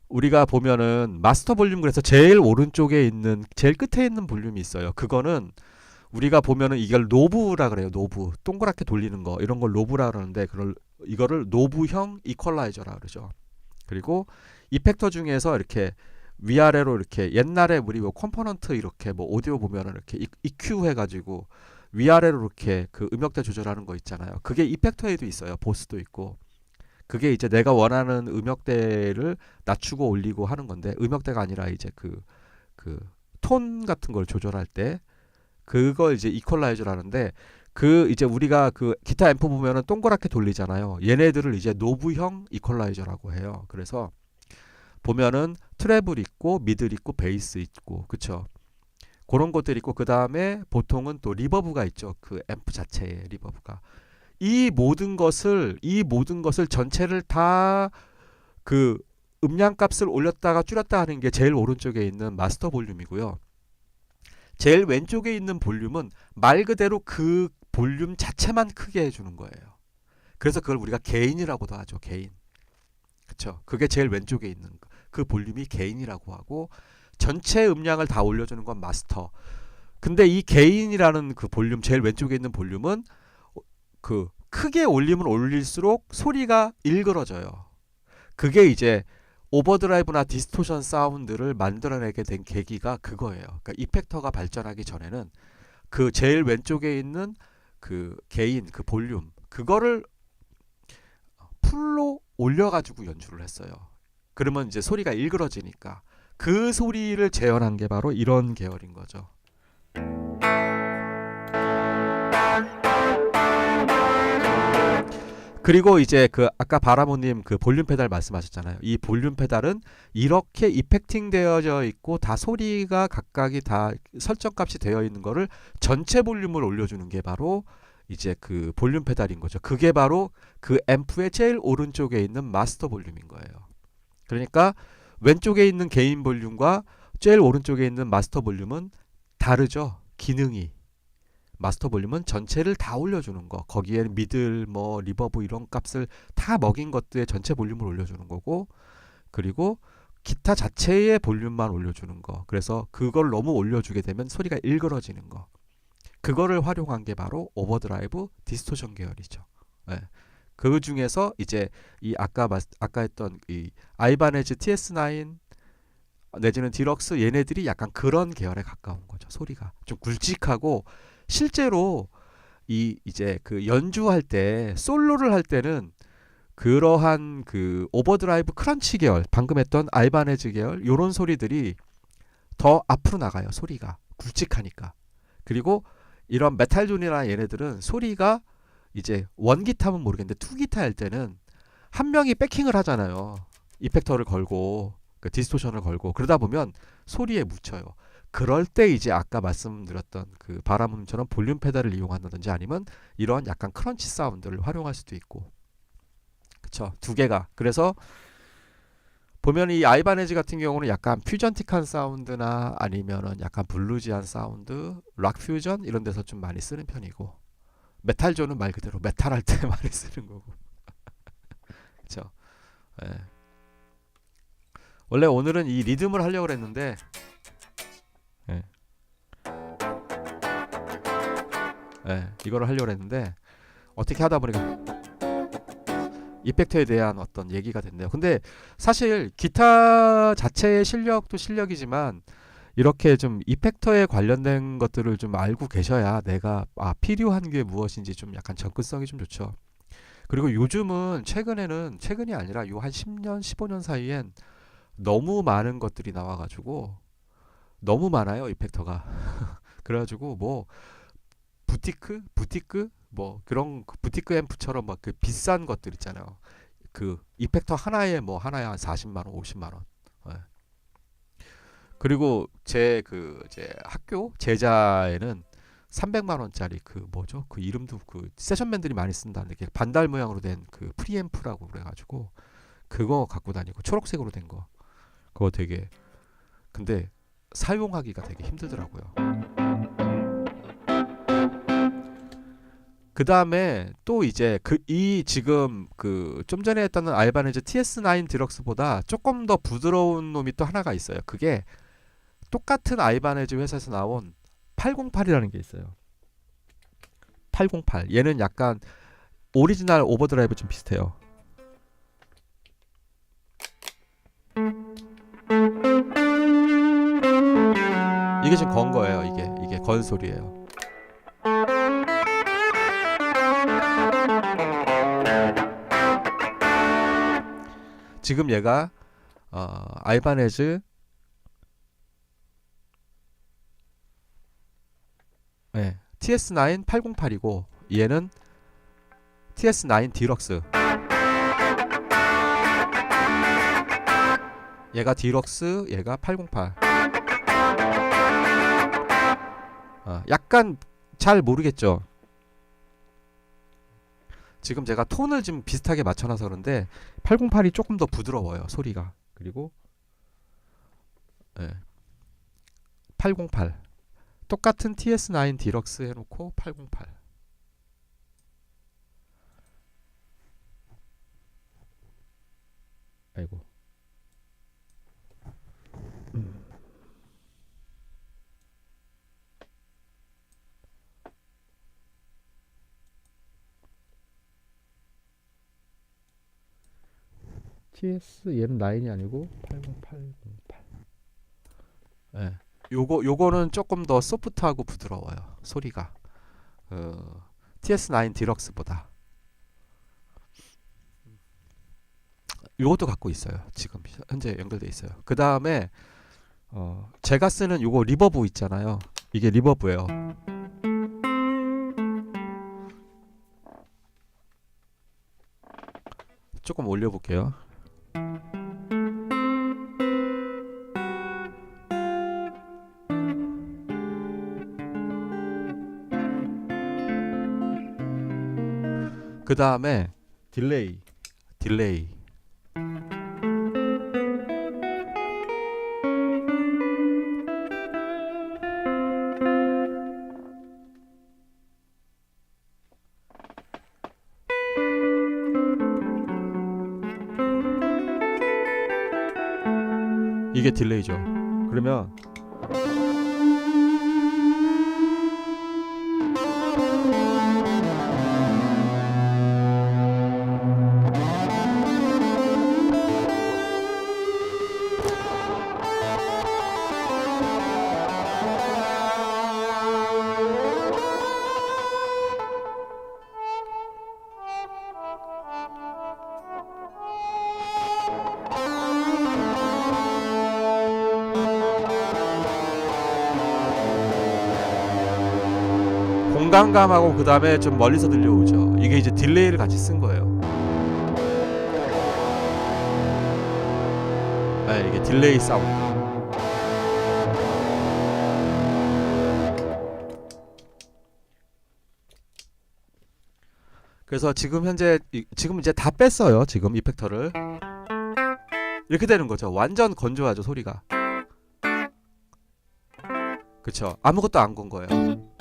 우리가 보면은 마스터 볼륨 그래서 제일 오른쪽에 있는 제일 끝에 있는 볼륨이 있어요. 그거는 우리가 보면은 이걸 노브라 그래요. 노브 동그랗게 돌리는 거 이런 걸 노브라 그러는데 그걸 이거를 노브형 이퀄라이저라 그러죠. 그리고 이펙터 중에서 이렇게 위아래로 이렇게 옛날에 우리 뭐 컴포넌트 이렇게 뭐 오디오 보면은 이렇게 EQ 해가지고 위아래로 이렇게 그 음역대 조절하는 거 있잖아요. 그게 이펙터에도 있어요. 보스도 있고. 그게 이제 내가 원하는 음역대를 낮추고 올리고 하는 건데 음역대가 아니라 이제 그 톤 같은 걸 조절할 때 그걸 이제 이퀄라이저라는데 그 이제 우리가 그 기타 앰프 보면은 동그랗게 돌리잖아요. 얘네들을 이제 노브형 이퀄라이저라고 해요. 그래서 보면은 트래블 있고 미들 있고 베이스 있고 그쵸. 그런 것들 있고 그 다음에 보통은 또 리버브가 있죠. 그 앰프 자체에 리버브가 이 모든 것을 전체를 다 그 음량 값을 올렸다가 줄였다 하는 게 제일 오른쪽에 있는 마스터 볼륨이고요. 제일 왼쪽에 있는 볼륨은 말 그대로 그 볼륨 자체만 크게 해주는 거예요. 그래서 그걸 우리가 게인이라고도 하죠. 게인. 그쵸. 그게 제일 왼쪽에 있는 그 볼륨이 게인이라고 하고 전체 음량을 다 올려주는 건 마스터. 근데 이 게인이라는 그 볼륨 제일 왼쪽에 있는 볼륨은 그 크게 올리면 올릴수록 소리가 일그러져요. 그게 이제 오버드라이브나 디스토션 사운드를 만들어내게 된 계기가 그거예요. 그러니까 이펙터가 발전하기 전에는 그 제일 왼쪽에 있는 그 게인, 그 볼륨 그거를 풀로 올려가지고 연주를 했어요. 그러면 이제 소리가 일그러지니까 그 소리를 재현한 게 바로 이런 계열인 거죠. 그리고 이제 그 아까 바라모님 그 볼륨 페달 말씀하셨잖아요. 이 볼륨 페달은 이렇게 이펙팅 되어져 있고 다 소리가 각각이 다 설정값이 되어 있는 거를 전체 볼륨을 올려주는 게 바로 이제 그 볼륨 페달인 거죠. 그게 바로 그 앰프의 제일 오른쪽에 있는 마스터 볼륨인 거예요. 그러니까 왼쪽에 있는 게인 볼륨과 제일 오른쪽에 있는 마스터 볼륨은 다르죠. 기능이. 마스터 볼륨은 전체를 다 올려주는 거. 거기에 미들, 뭐 리버브 이런 값을 다 먹인 것들의 전체 볼륨을 올려주는 거고, 그리고 기타 자체의 볼륨만 올려주는 거. 그래서 그걸 너무 올려주게 되면 소리가 일그러지는 거. 그거를 활용한 게 바로 오버드라이브 디스토션 계열이죠. 네. 그 중에서 이제 이 아까 했던 이 아이바네즈 TS9 내지는 디럭스 얘네들이 약간 그런 계열에 가까운 거죠. 소리가 좀 굵직하고 실제로 이제 그 연주할 때 솔로를 할 때는 그러한 그 오버드라이브 크런치 계열 방금 했던 알바네즈 계열 요런 소리들이 더 앞으로 나가요. 소리가 굵직하니까. 그리고 이런 메탈존이나 얘네들은 소리가 이제 원기타면 모르겠는데 투기타 할 때는 한 명이 백킹을 하잖아요. 이펙터를 걸고 그 디스토션을 걸고 그러다 보면 소리에 묻혀요. 그럴 때 이제 아까 말씀드렸던 그 바람음처럼 볼륨 페달을 이용한다든지 아니면 이런 약간 크런치 사운드를 활용할 수도 있고 그쵸 두 개가 그래서 보면 이 아이바네즈 같은 경우는 약간 퓨전틱한 사운드나 아니면은 약간 블루지한 사운드 락 퓨전 이런 데서 좀 많이 쓰는 편이고 메탈존은 말 그대로 메탈 할 때 많이 쓰는 거고 그쵸 예. 원래 오늘은 이 리듬을 하려고 했는데 예. 예, 이거를 하려고 했는데 어떻게 하다 보니까 이펙터에 대한 어떤 얘기가 됐네요. 근데 사실 기타 자체의 실력도 실력이지만 이렇게 좀 이펙터에 관련된 것들을 좀 알고 계셔야 내가 필요한 게 무엇인지 좀 약간 접근성이 좀 좋죠. 그리고 요즘은 최근이 아니라 요 한 10년, 15년 사이엔 너무 많은 것들이 나와가지고 너무 많아요 이펙터가. 그래가지고 뭐 부티크 뭐 그런 그 부티크 앰프처럼 막 그 비싼 것들 있잖아요. 그 이펙터 하나에 뭐 하나에 한 40만 원, 50만 원. 예. 그리고 제 그 제 학교 제자에는 300만 원짜리 그 뭐죠? 그 이름도 그 세션맨들이 많이 쓴다는데 게 반달 모양으로 된 그 프리앰프라고 그래가지고 그거 갖고 다니고 초록색으로 된 거. 그거 되게 근데 사용하기가 되게 힘들더라고요. 그 다음에 또 이제 그 이 지금 그 좀 전에 했던 알바네즈 TS9 디럭스보다 조금 더 부드러운 놈이 또 하나가 있어요. 그게 똑같은 알바네즈 회사에서 나온 808이라는 게 있어요. 808. 얘는 약간 오리지널 오버드라이브 좀 비슷해요. 이게 지금 건 거예요. 이게 건 소리예요. 지금 얘가 알바네즈 네, TS9 808이고 얘는 TS9 디럭스. 얘가 디럭스, 얘가 808. 약간 잘 모르겠죠. 지금 제가 톤을 좀 비슷하게 맞춰놔서 그런데 808이 조금 더 부드러워요 소리가. 그리고 808 똑같은 TS9 디럭스 해놓고 808. 아이고. TS 얘는 9이 아니고 80808. 예. 요거는 조금 더 소프트하고 부드러워요 소리가. TS9 디럭스보다. 요것도 갖고 있어요. 지금 현재 연결돼 있어요. 그 다음에 제가 쓰는 요거 리버브 있잖아요. 이게 리버브예요. 조금 올려볼게요. 그 다음에 딜레이. 이게 딜레이죠. 그러면 공간감하고 그 다음에 좀 멀리서 들려오죠. 이게 이제 딜레이를 같이 쓴 거예요. 네, 이게 딜레이 사운드. 그래서 지금 현재 지금 이제 다 뺐어요. 지금 이펙터를 이렇게 되는 거죠. 완전 건조하죠 소리가. 그쵸. 아무것도 안 건 거예요.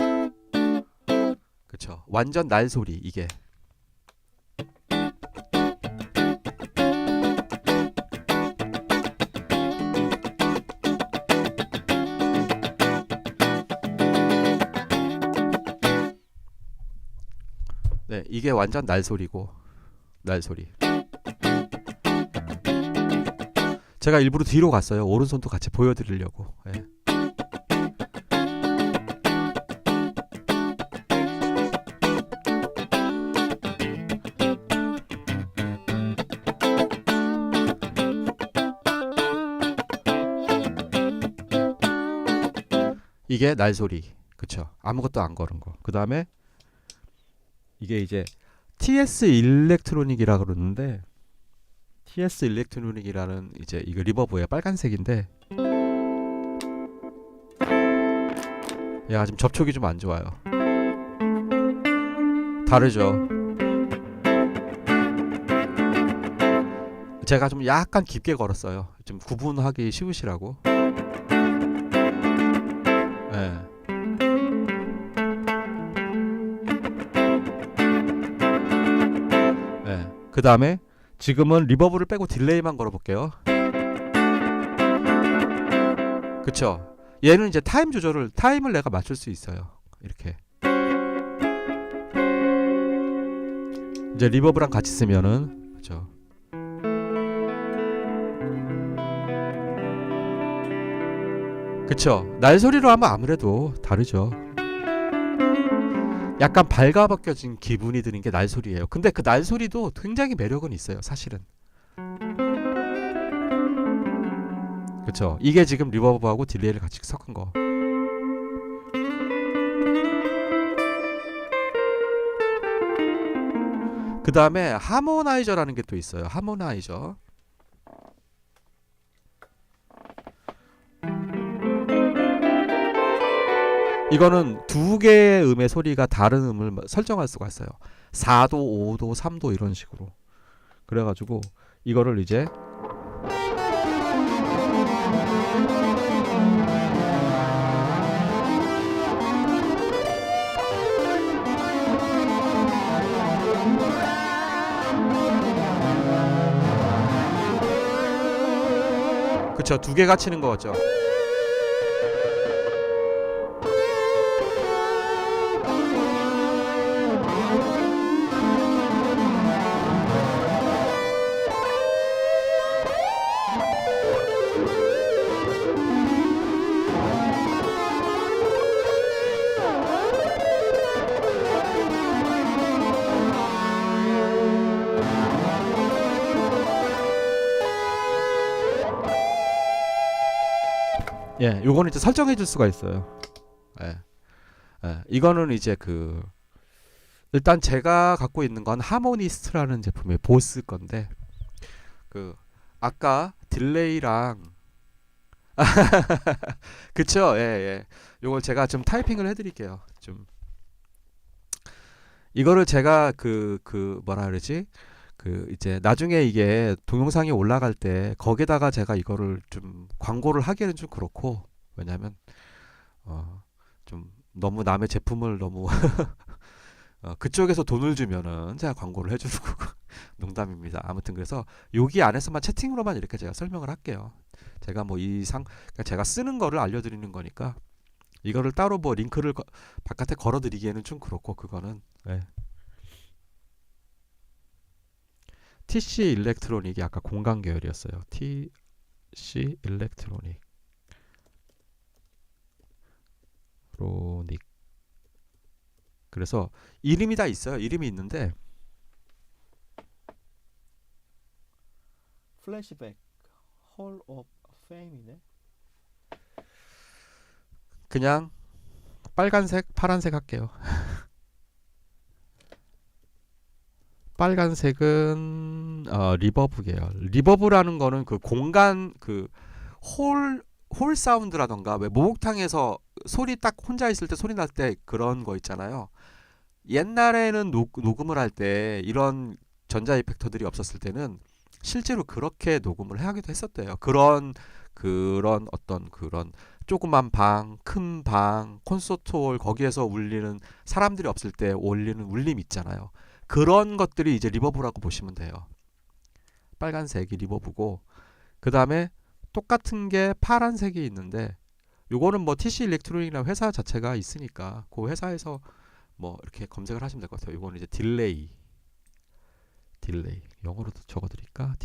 그쵸. 완전 날 소리 이게. 네, 이게 완전 날 소리고 날 소리. 제가 일부러 뒤로 갔어요. 오른손도 같이 보여드리려고. 네. 이게 날소리. 그쵸? 아무것도 안 걸은 거. 그 다음에 이게 이제 TS 일렉트로닉이라 그러는데, TS 일렉트로닉이라는 이제 이거 리버브예요. 빨간색인데 야, 지금 접촉이 좀 안 좋아요. 다르죠? 제가 좀 약간 깊게 걸었어요. 좀 구분하기 쉬우시라고. 예. 예. 그 다음에 지금은 리버브를 빼고 딜레이만 걸어볼게요. 그쵸? 얘는 이제 타임을 내가 맞출 수 있어요. 이렇게. 이제 리버브랑 같이 쓰면은, 그쵸? 그쵸? 날소리로 하면 아무래도 다르죠. 약간 발가벗겨진 기분이 드는 게 날소리예요. 근데 그 날소리도 굉장히 매력은 있어요, 사실은. 그쵸? 이게 지금 리버브하고 딜레이를 같이 섞은 거. 그 다음에 하모나이저라는 게 또 있어요. 하모나이저. 이거는 두 개의 음의 소리가 다른 음을 설정할 수가 있어요. 4도, 5도, 3도 이런 식으로. 그래가지고 이거를 이제 그쵸, 두 개가 치는 거죠. 예, 요거는 이제 설정해 줄 수가 있어요. 예. 예, 이거는 이제 그 일단 제가 갖고 있는 건 하모니스트라는 제품의 보스 건데, 그 아까 딜레이랑 그쵸? 예, 예. 요걸 제가 좀 타이핑을 해드릴게요. 좀 이거를 제가 뭐라 그러지? 그 이제 나중에 이게 동영상이 올라갈 때 거기다가 제가 이거를 좀 광고를 하기에는 좀 그렇고, 왜냐면 좀 너무 남의 제품을 너무 그쪽에서 돈을 주면은 제가 광고를 해주는 거고 농담입니다. 아무튼 그래서 여기 안에서만 채팅으로만 이렇게 제가 설명을 할게요. 제가 뭐 그러니까 제가 쓰는 거를 알려드리는 거니까 이거를 따로 뭐 링크를 바깥에 걸어드리기에는 좀 그렇고, 그거는. 네. TC 일렉트로닉이 아까 공간 계열이었어요. TC 일렉트로닉. 그래서 이름이 다 있어요. 이름이 있는데 플래시백 홀 오브 페임이네. 그냥 빨간색, 파란색 할게요. 빨간색은 리버브 계열. 리버브라는 거는 그 공간 홀 사운드라던가, 왜 목욕탕에서 소리 딱 혼자 있을 때 소리 날 때 그런 거 있잖아요. 옛날에는 녹음을 할 때 이런 전자 이펙터들이 없었을 때는 실제로 그렇게 녹음을 하기도 했었대요. 그런 어떤 그런 조그만 방, 큰 방, 콘서트홀 거기에서 울리는, 사람들이 없을 때 울리는 울림 있잖아요. 그런 것들이 이제 리버브라고 보시면 돼요. 빨간색이 리버브고, 그 다음에 똑같은 게 파란색이 있는데, 요거는 뭐 TC 일렉트로닉이라는 회사 자체가 있으니까 그 회사에서 뭐 이렇게 검색을 하시면 될 것 같아요. 요거는 이제 딜레이 영어로도 적어드릴까?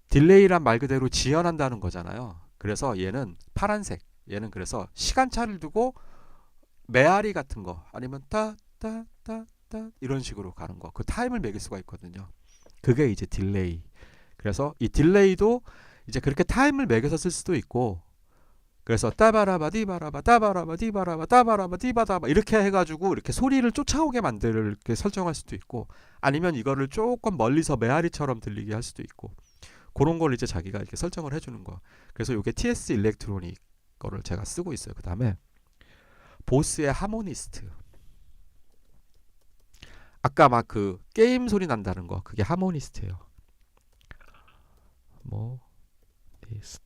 딜레이란 말 그대로 지연한다는 거잖아요. 그래서 얘는 파란색, 얘는 그래서 시간차를 두고 메아리 같은 거, 아니면 따따따따 이런 식으로 가는 거, 그 타임을 매길 수가 있거든요. 그게 이제 딜레이. 그래서 이 딜레이도 이제 그렇게 타임을 매겨서 쓸 수도 있고, 그래서 따바라바 디바라바 따바라바 디바라바 따바라바 디바다바 이렇게 해가지고 이렇게 소리를 쫓아오게 이렇게 설정할 수도 있고, 아니면 이거를 조금 멀리서 메아리처럼 들리게 할 수도 있고, 그런 걸 이제 자기가 이렇게 설정을 해주는 거. 그래서 이게 TS 일렉트로닉 거를 제가 쓰고 있어요. 그 다음에 보스의 하모니스트. 아까 막 그 게임 소리 난다는 거, 그게 하모니스트예요. 모니스트.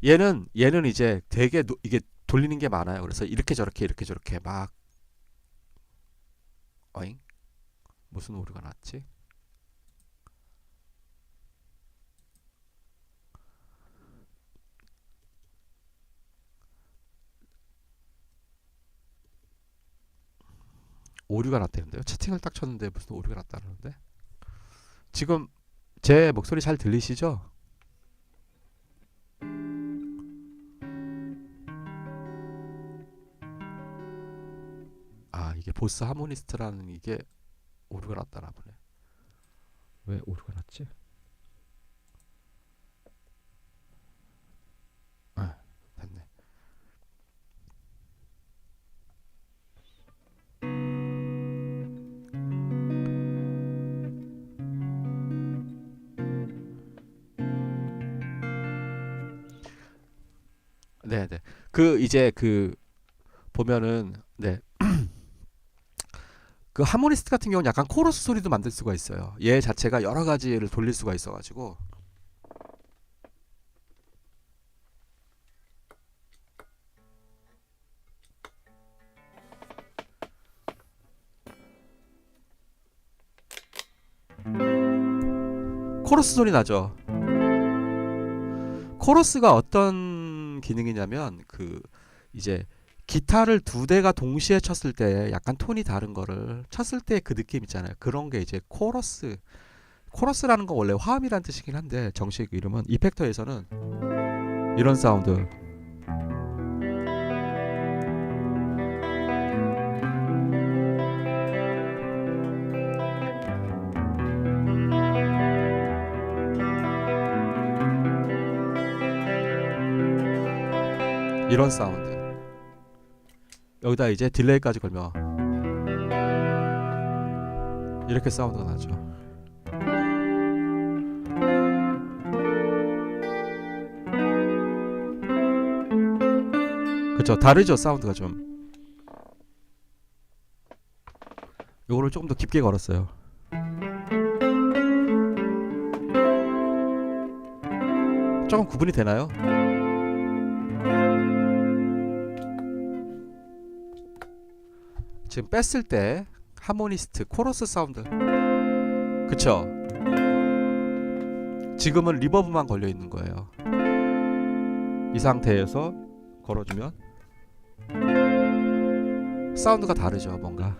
얘는 이제 되게 이게 돌리는 게 많아요. 그래서 이렇게 저렇게 막 어잉? 무슨 오류가 났지? 오류가 났다는데요. 채팅을 딱 쳤는데 무슨 오류가 났다는데. 지금 제 목소리 잘 들리시죠? 아, 이게 보스 하모니스트라는 이게 오류가 났다나 보네. 왜 오류가 났지? 아, 됐네. 네네. 그 이제 그 보면은 네. 그 하모니스트 같은 경우는 약간 코러스 소리도 만들 수가 있어요. 얘 자체가 여러 가지를 돌릴 수가 있어가지고. 코러스 소리 나죠? 코러스가 어떤 기능이냐면 그 이제 기타를 두 대가 동시에 쳤을 때 약간 톤이 다른 거를 쳤을 때 그 느낌 있잖아요. 그런 게 이제 코러스. 코러스라는 건 원래 화음이란 뜻이긴 한데 정식 이름은 이펙터에서는 이런 사운드. 이런 사운드. 여기다 이제 딜레이까지 걸면 이렇게 사운드가 나죠. 그쵸, 다르죠 사운드가 좀. 요거를 조금 더 깊게 걸었어요. 조금 구분이 되나요? 지금 뺐을 때 하모니스트 코러스 사운드, 그쵸? 지금은 리버브만 걸려 있는 거예요. 이 상태에서 걸어주면 사운드가 다르죠, 뭔가.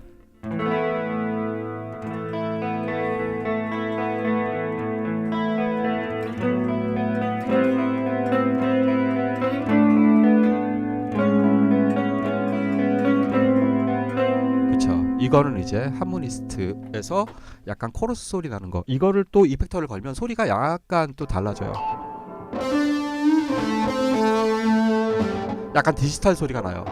이거는 이제 하모니스트에서 약간 코러스 소리 나는 거. 이거를 또 이펙터를 걸면 소리가 약간 또 달라져요. 약간 디지털 소리가 나요.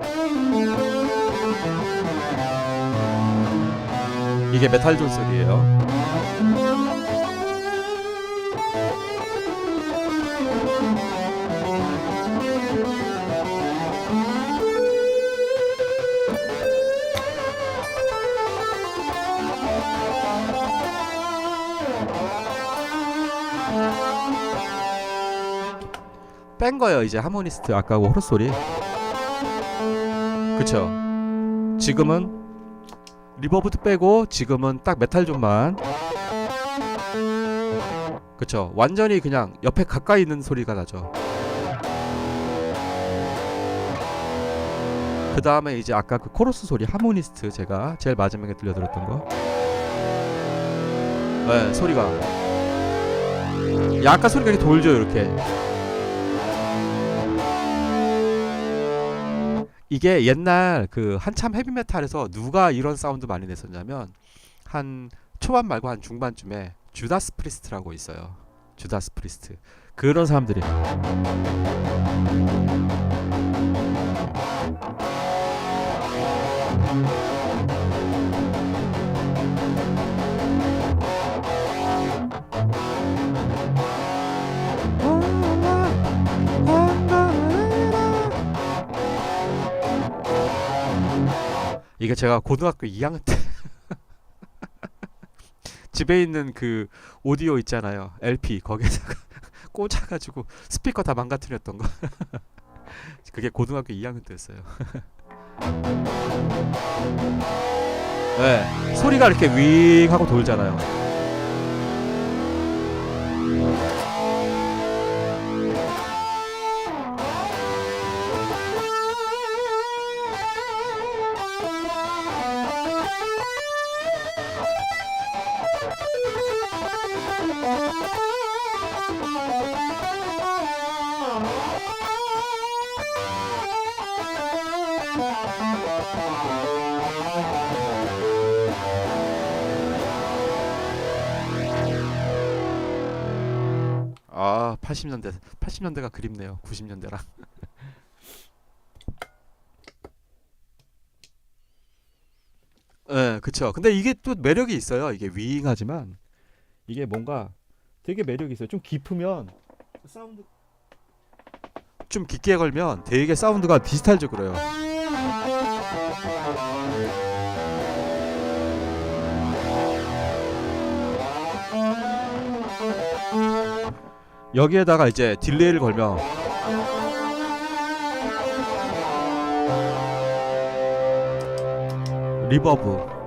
이게 메탈존 소리예요. 뺀 거예요 이제 하모니스트 아까 그 호러스 소리. 그쵸? 지금은 리버브도 빼고 지금은 딱 메탈존만. 그쵸? 완전히 그냥 옆에 가까이 있는 소리가 나죠. 그 다음에 이제 아까 그 코러스 소리 하모니스트, 제가 제일 마지막에 들려드렸던 거. 네, 소리가 약간 소리가 이렇게 돌죠 이렇게. 이게 옛날 그 한참 헤비메탈에서 누가 이런 사운드 많이 냈었냐면 한 초반 말고 한 중반쯤에 주다스 프리스트라고 있어요. 주다스 프리스트 그런 사람들이. 이게 제가 고등학교 2학년 때 집에 있는 그 오디오 있잖아요. LP 거기에다가 꽂아가지고 스피커 다 망가뜨렸던 거. 그게 고등학교 2학년 때였어요. 네, 소리가 이렇게 윙 하고 돌잖아요. 아, 80년대가 그립네요. 90년대랑. 예, 그쵸. 근데 이게 또 매력이 있어요. 이게 윙하지만 이게 뭔가 되게 매력이 있어요. 좀 깊으면 사운드 좀 깊게 걸면 되게 사운드가 디지털적으로요. 여기에다가 이제 딜레이를 걸면 리버브.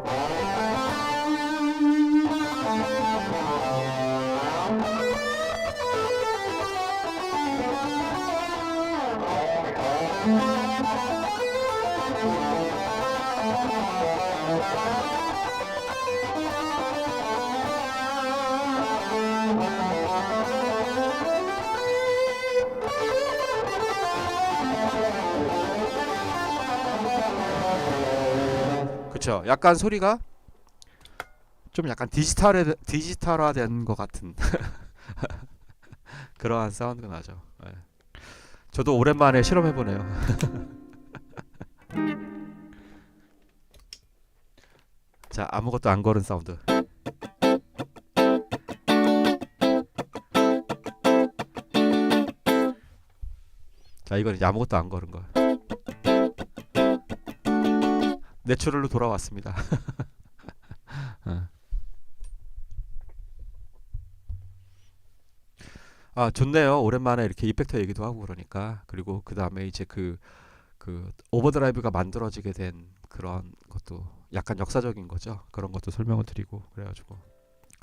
그쵸. 약간 소리가 좀 약간 디지털화된 것 같은 그러한 사운드가 나죠. 예. 저도 오랜만에 실험해보네요. 자, 아무것도 안 걸은 사운드. 자, 이건 이제 아무것도 안 걸은 거. 내추럴로 돌아왔습니다. 어. 아, 좋네요. 오랜만에 이렇게 이펙터 얘기도 하고 그러니까. 그리고 그 다음에 이제 그 오버드라이브가 만들어지게 된 그런 것도 약간 역사적인 거죠. 그런 것도 설명을 드리고 그래가지고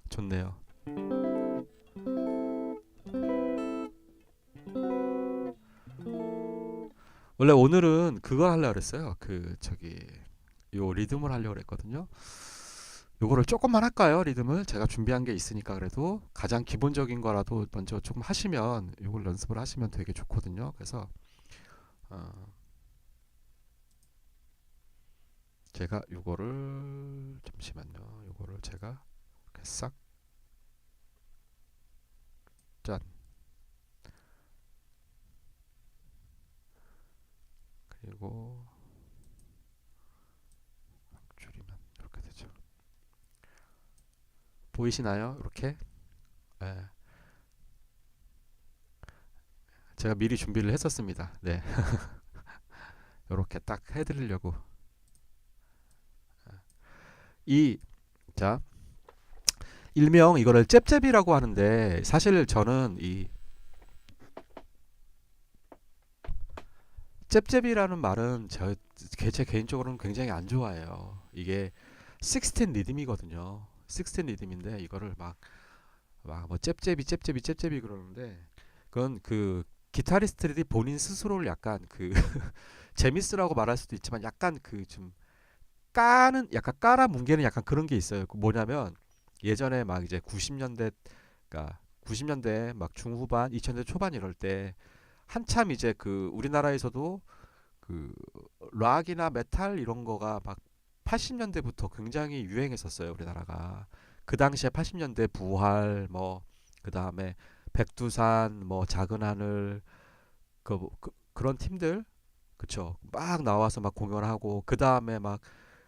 좋네요. 원래 오늘은 그거 하려고 그랬어요. 그 저기 요 리듬을 하려고 그랬거든요. 요거를 조금만 할까요? 리듬을 제가 준비한 게 있으니까 그래도 가장 기본적인 거라도 먼저 조금 하시면 요걸 연습을 하시면 되게 좋거든요. 그래서 어, 제가 요거를 잠시만요. 요거를 제가 이렇게 싹 짠. 그리고 줄이면 이렇게 되죠. 보이시나요? 이렇게. 예. 제가 미리 준비를 했었습니다. 네. 이렇게 딱 해드리려고. 이, 자, 일명 이거를 잽잽이라고 하는데 사실 저는 이 잽잽이라는 말은 제 개인적으로는 굉장히 안 좋아해요. 이게 16 리듬이거든요. 16 리듬인데 이거를 막 뭐 잽잽이 그러는데 그건 그 기타리스트들이 본인 스스로를 약간 그 재미스라고 말할 수도 있지만 약간 그 좀 까는 약간 깔아뭉개는 약간 그런 게 있어요. 그 뭐냐면 예전에 막 이제 90년대 그러니까 90년대 막 중후반 2000년대 초반 이럴 때 한참 이제 그 우리나라에서도 그 락이나 메탈 이런 거가 막 80년대부터 굉장히 유행했었어요, 우리나라가. 그 당시에 80년대 부활 뭐 그다음에 백두산, 뭐 작은 하늘, 그런 팀들, 그쵸? 막 나와서 막 공연하고 그 다음에 막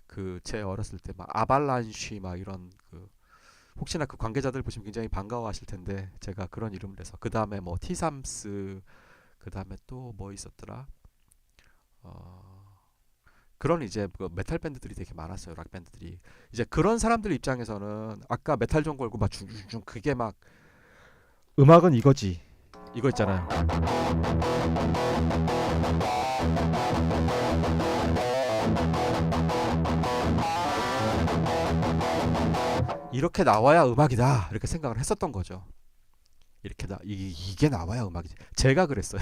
그 제 어렸을 때 막 아발란쉬 막 이런 혹시나 그 관계자들 보시면 굉장히 반가워하실 텐데 제가 그런 이름을 해서 그 다음에 뭐 티삼스, 그 다음에 또 뭐 있었더라? 어, 그런 이제 그 메탈 밴드들이 되게 많았어요. 락 밴드들이. 이제 그런 사람들 입장에서는 아까 메탈 좀 걸고 막 중중중 그게 막 음악은 이거지. 이거 있잖아요. 이렇게 나와야 음악이다. 이렇게 생각을 했었던 거죠. 이게 나와야 음악이지. 제가 그랬어요.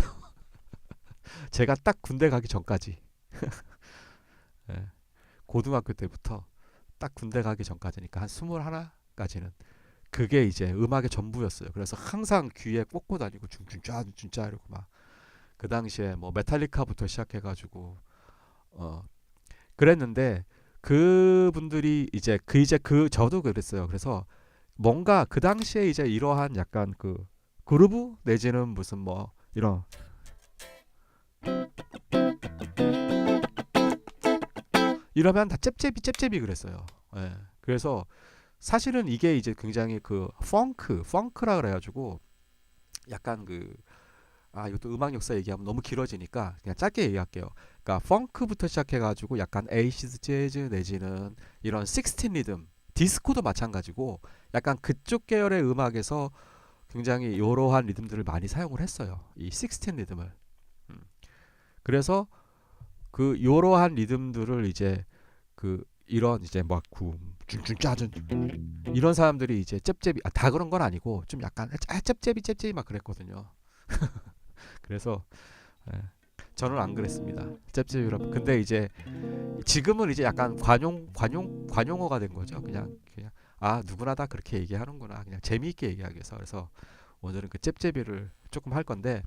제가 딱 군대 가기 전까지. 예, 고등학교 때부터 딱 군대 가기 전까지니까 한 21까지는 그게 이제 음악의 전부였어요. 그래서 항상 귀에 꽂고 다니고 중중짜 중짜 이러고 막 그 당시에 뭐 메탈리카부터 시작해가지고 그랬는데 그분들이 이제 그 저도 그랬어요. 그래서 뭔가 그 당시에 이제 이러한 약간 그루브 내지는 무슨 뭐 이런 이러면 다 잽잽이 잽잽이 그랬어요. 예. 그래서 사실은 이게 이제 굉장히 펑크라 그래가지고 약간 이것도 음악 역사 얘기하면 너무 길어지니까 그냥 짧게 얘기할게요. 그러니까 펑크부터 시작해가지고 약간 에이시드 재즈 내지는 이런 16 리듬, 디스코도 마찬가지고 약간 그쪽 계열의 음악에서 굉장히 이러한 리듬들을 많이 사용을 했어요. 이 16 리듬을. 음. 그래서 그 이러한 리듬들을 이제 이런 이제 막 쭌쭌 짜준 이런 사람들이 이제 잽잽이 다 그런 건 아니고 좀 약간 잽잽이 막 그랬거든요. 그래서 예, 저는 안 그랬습니다. 잽잽이라. 근데 이제 지금은 이제 약간 관용어가 된 거죠. 그냥 누구나 다 그렇게 얘기하는구나. 그냥 재미있게 얘기하기 위해서. 그래서 오늘은 그 잽잽이를 조금 할 건데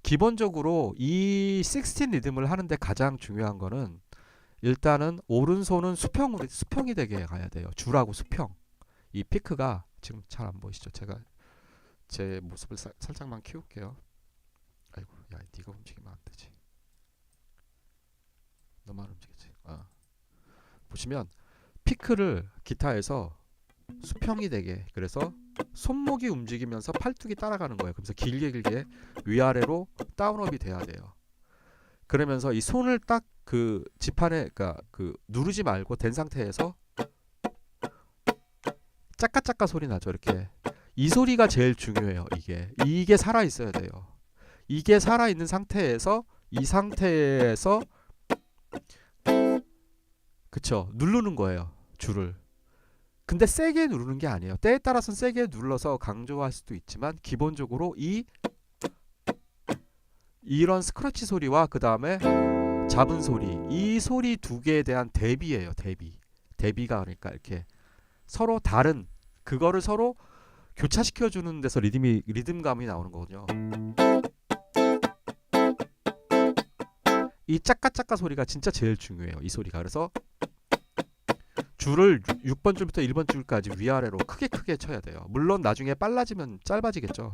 기본적으로 이 16 리듬을 하는데 가장 중요한 거는 일단은 오른손은 수평이 되게 가야 돼요. 줄하고 수평. 이 피크가 지금 잘 안 보이시죠? 제가 제 모습을 살짝만 키울게요. 아이고, 야, 네가 움직이면 안 되지. 너만 움직이지. 보시면 피크를 기타에서 수평이 되게 그래서 손목이 움직이면서 팔뚝이 따라가는 거예요. 그래서 길게 위아래로 다운업이 돼야 돼요. 그러면서 이 손을 딱 그 지판에 그러니까 누르지 말고 된 상태에서 짜까짜까 소리 나죠. 이렇게 이 소리가 제일 중요해요. 이게 살아 있어야 돼요. 이게 살아 있는 상태에서 이 상태에서 그쵸 누르는 거예요. 줄을. 근데 세게 누르는 게 아니에요. 때에 따라서는 세게 눌러서 강조할 수도 있지만 기본적으로 이런 스크래치 소리와 그 다음에 잡은 소리 이 소리 두 개에 대한 대비예요. 대비가 그러니까 이렇게 서로 다른 그거를 서로 교차시켜 주는 데서 리듬감이 나오는 거거든요. 이 짜까짜까 소리가 진짜 제일 중요해요. 이 소리가. 그래서 줄을 6번 줄부터 1번 줄까지 위아래로 크게 쳐야 돼요. 물론 나중에 빨라지면 짧아지겠죠.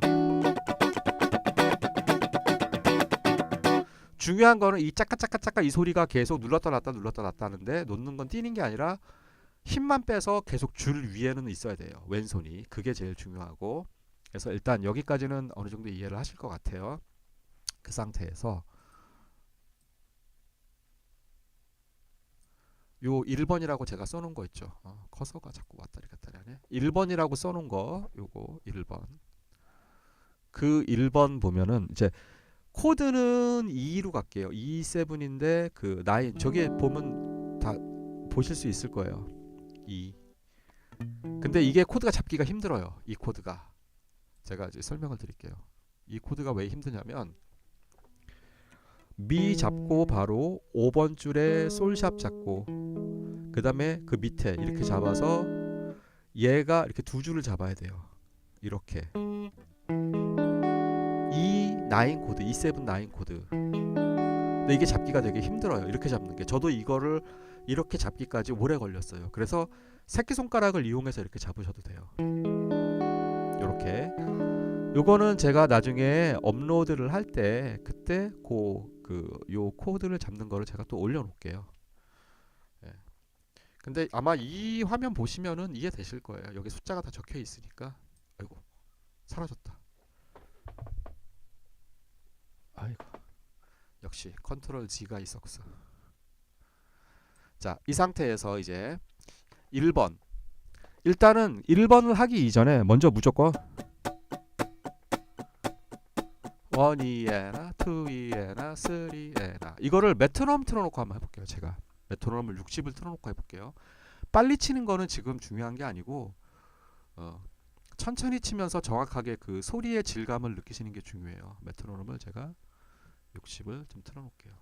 중요한 거는 이 짜까짜까짜까 이 소리가 계속 눌렀다 놨다 하는데 놓는 건 뛰는 게 아니라 힘만 빼서 계속 줄 위에는 있어야 돼요. 왼손이. 그게 제일 중요하고. 그래서 일단 여기까지는 어느 정도 이해를 하실 것 같아요. 그 상태에서 요 1번이라고 제가 써놓은 거 있죠. 커서가 자꾸 왔다리 갔다리 하네. 1번이라고 써놓은 거 요거 1번. 그 1번 보면은 이제 코드는 2로 갈게요. E7인데 그 9 저기 보면 다 보실 수 있을 거예요. 2. 근데 이게 코드가 잡기가 힘들어요. 이 코드가. 제가 이제 설명을 드릴게요. 이 코드가 왜 힘드냐면 미 잡고 바로 5번 줄에 솔샵 잡고 그 다음에 그 밑에 이렇게 잡아서 얘가 이렇게 두 줄을 잡아야 돼요. 이렇게 E9 코드, E7 9 코드. 근데 이게 잡기가 되게 힘들어요. 이렇게 잡는 게. 저도 이거를 이렇게 잡기까지 오래 걸렸어요. 그래서 새끼손가락을 이용해서 이렇게 잡으셔도 돼요. 이렇게. 요거는 제가 나중에 업로드를 할 때 그때 요 코드를 잡는 거를 제가 또 올려놓을게요. 예. 근데 아마 이 화면 보시면은 이해되실 거예요. 여기 숫자가 다 적혀 있으니까. 아이고, 사라졌다. 아이고, 역시 컨트롤 G가 있었어. 자, 이 상태에서 이제 1번. 일단은 1번을 하기 이전에 먼저 무조건 1E에나 2E에나 3E에나 이거를 메트로놈 틀어놓고 한번 해볼게요. 제가 메트로놈을 60을 틀어놓고 해볼게요. 빨리 치는 거는 지금 중요한 게 아니고 천천히 치면서 정확하게 그 소리의 질감을 느끼시는 게 중요해요. 메트로놈을 제가 60을 좀 틀어놓을게요.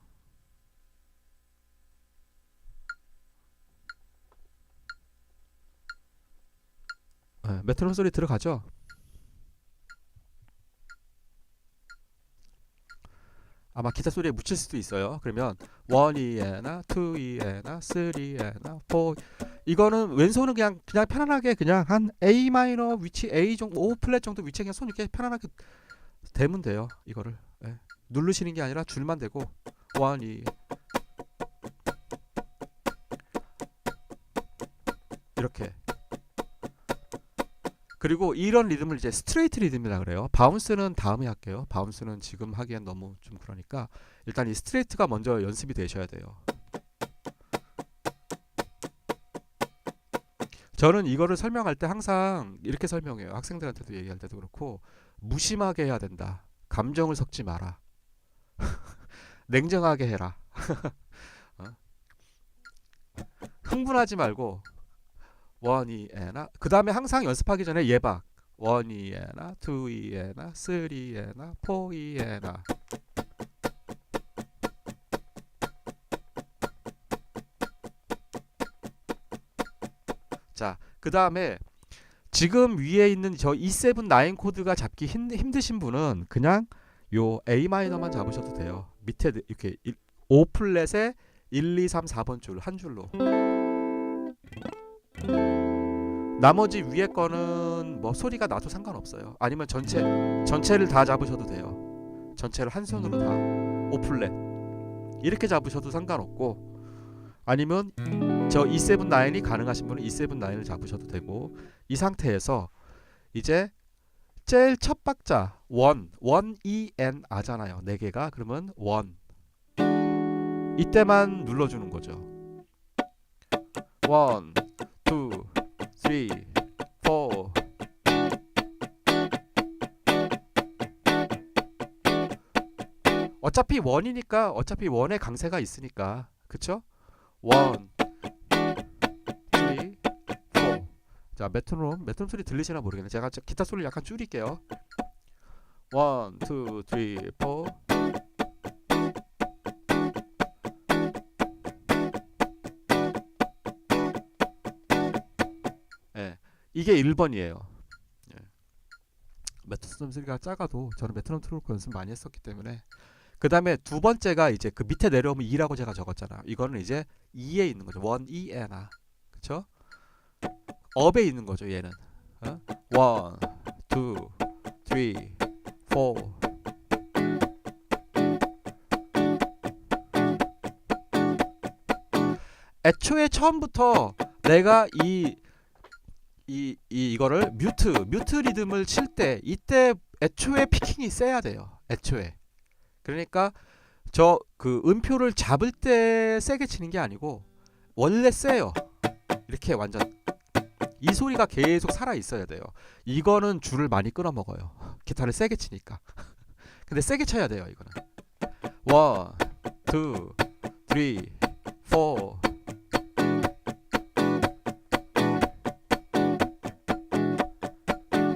메트로놈 소리 들어가죠? 아마 기타 소리에 묻힐 수도 있어요. 그러면 1E에나 2E에나 3E에나 4 이거는 왼손은 그냥 편안하게 그냥 한 A 마이너 위치 A 정도 5 플랫 정도 위치에 그냥 손 이렇게 편안하게 대면 돼요. 이거를 누르시는 게 아니라 줄만 대고 1, 2 이렇게. 그리고 이런 리듬을 이제 스트레이트 리듬이라 그래요. 바운스는 다음에 할게요. 바운스는 지금 하기엔 너무 좀 그러니까 일단 이 스트레이트가 먼저 연습이 되셔야 돼요. 저는 이거를 설명할 때 항상 이렇게 설명해요. 학생들한테도 얘기할 때도 그렇고 무심하게 해야 된다. 감정을 섞지 마라. 냉정하게 해라. 흥분하지 말고 1E에나 그 다음에 항상 연습하기 전에 예박 1E에나 2E에나 3E에나 4E에나 자, 그 다음에 지금 위에 있는 저 E7 9 코드가 잡기 힘드신 분은 그냥 요 A 마이너만 잡으셔도 돼요. 밑에 이렇게 5 플랫에 1, 2, 3, 4번 줄 한 줄로. 나머지 위에 거는 뭐 소리가 나도 상관없어요. 아니면 전체를 다 잡으셔도 돼요. 전체를 한 손으로 다 5 플랫 이렇게 잡으셔도 상관없고 아니면 저 E7 9이 가능하신 분은 E7 9을 잡으셔도 되고 이 상태에서 이제 제일 첫 박자 1, 1, 2, N 아잖아요. 4개가 그러면 1 이때만 눌러주는 거죠. 1, 2, 3, 4 어차피 1이니까 어차피 1의 강세가 있으니까 그쵸? 1, 3, 4 자 메트로놈 소리 들리시나 모르겠네. 제가 기타 소리를 약간 줄일게요. 1, 2, 3, 4 이게 1번이에요. 메트로놈 소리가 작아도 저는 메트로놈 틀어놓고 연습 많이 했었기 때문에 그 다음에 두 번째가 이제 그 밑에 내려오면 2라고 제가 적었잖아. 이거는 이제 2에 있는 거죠. 1, 2, N아 그쵸? 업에 있는 거죠 얘는. 1, 2, 3, 4 애초에 처음부터 내가 이거를 뮤트 리듬을 칠 때 이때 애초에 피킹이 세야 돼요. 애초에. 그러니까 저 그 음표를 잡을 때 세게 치는 게 아니고 원래 세요. 이렇게 완전 이 소리가 계속 살아 있어야 돼요. 이거는 줄을 많이 끊어 먹어요. 기타를 세게 치니까. 근데 세게 쳐야 돼요, 이거는. 1, 2, 3,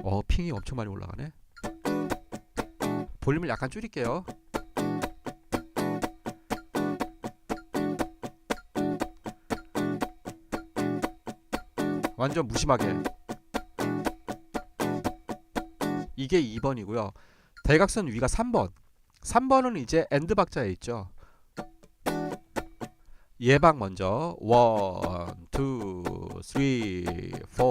4 핑이 엄청 많이 올라가네. 볼륨을 약간 줄일게요. 완전 무심하게. 이게 2번이고요. 대각선 위가 3번. 3번은 이제 엔드 박자에 있죠. 예박 먼저 1, 2, 3, 4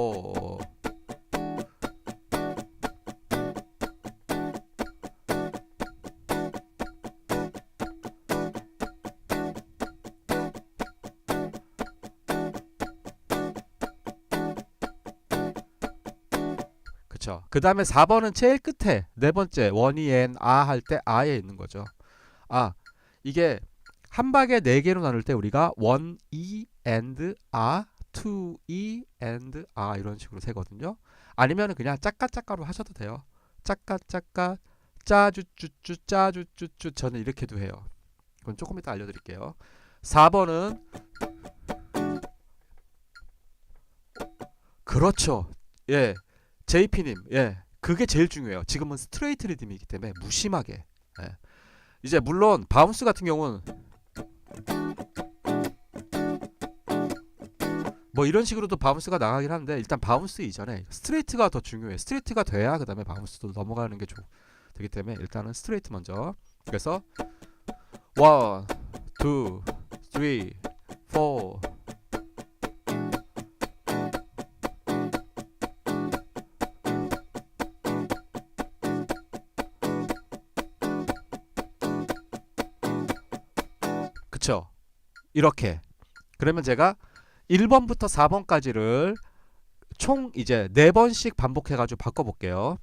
그쵸. 그 다음에 4번은 제일 끝에 네 번째 원이 엔, 아 할 때 아에 있는 거죠. 아, 이게 한 박에 네 개로 나눌 때 우리가 원, 이, and, 아, 투, 이, and, 아 이런 식으로 세거든요. 아니면 그냥 짝까짝까로 하셔도 돼요. 짝까짝까, 짜주쭈쭈, 짜주쭈쭈 저는 이렇게도 해요. 그건 조금 이따 알려드릴게요. 4번은 그렇죠. 예, JP님, 예, 그게 제일 중요해요. 지금은 스트레이트 리듬이기 때문에 무심하게. 예. 이제 물론 바운스 같은 경우는 뭐 이런 식으로도 바운스가 나가긴 하는데 일단 바운스 이전에 스트레이트가 더 중요해. 스트레이트가 돼야 그 다음에 바운스도 넘어가는 게 되기 때문에 일단은 스트레이트 먼저. 그래서 1, 2, 3, 4 그쵸? 이렇게. 그러면 제가 1번부터 4번까지를 총 이제 4번씩 반복해가지고 바꿔볼게요.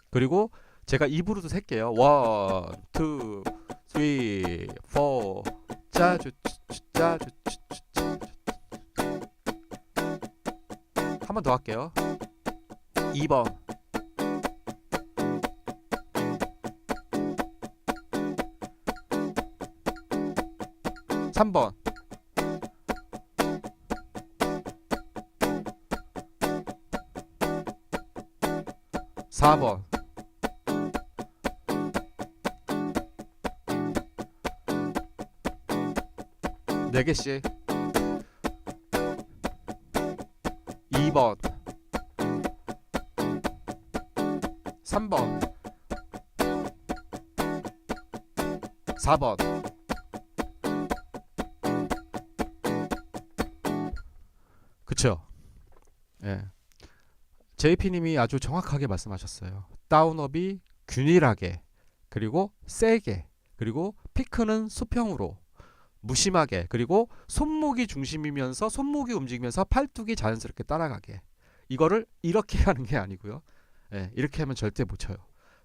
그리고 제가 입으로도 셀게요. 1, 2, 3, 4 짜주 짜주 한 번 더 할게요. 2번 3번 4번 4개씩 2번 3번 4번 그쵸? 예. JP님이 아주 정확하게 말씀하셨어요. 다운업이 균일하게 그리고 세게 그리고 피크는 수평으로 무심하게 그리고 손목이 중심이면서 손목이 움직이면서 팔뚝이 자연스럽게 따라가게 이거를 이렇게 하는 게 아니고요. 예, 이렇게 하면 절대 못 쳐요.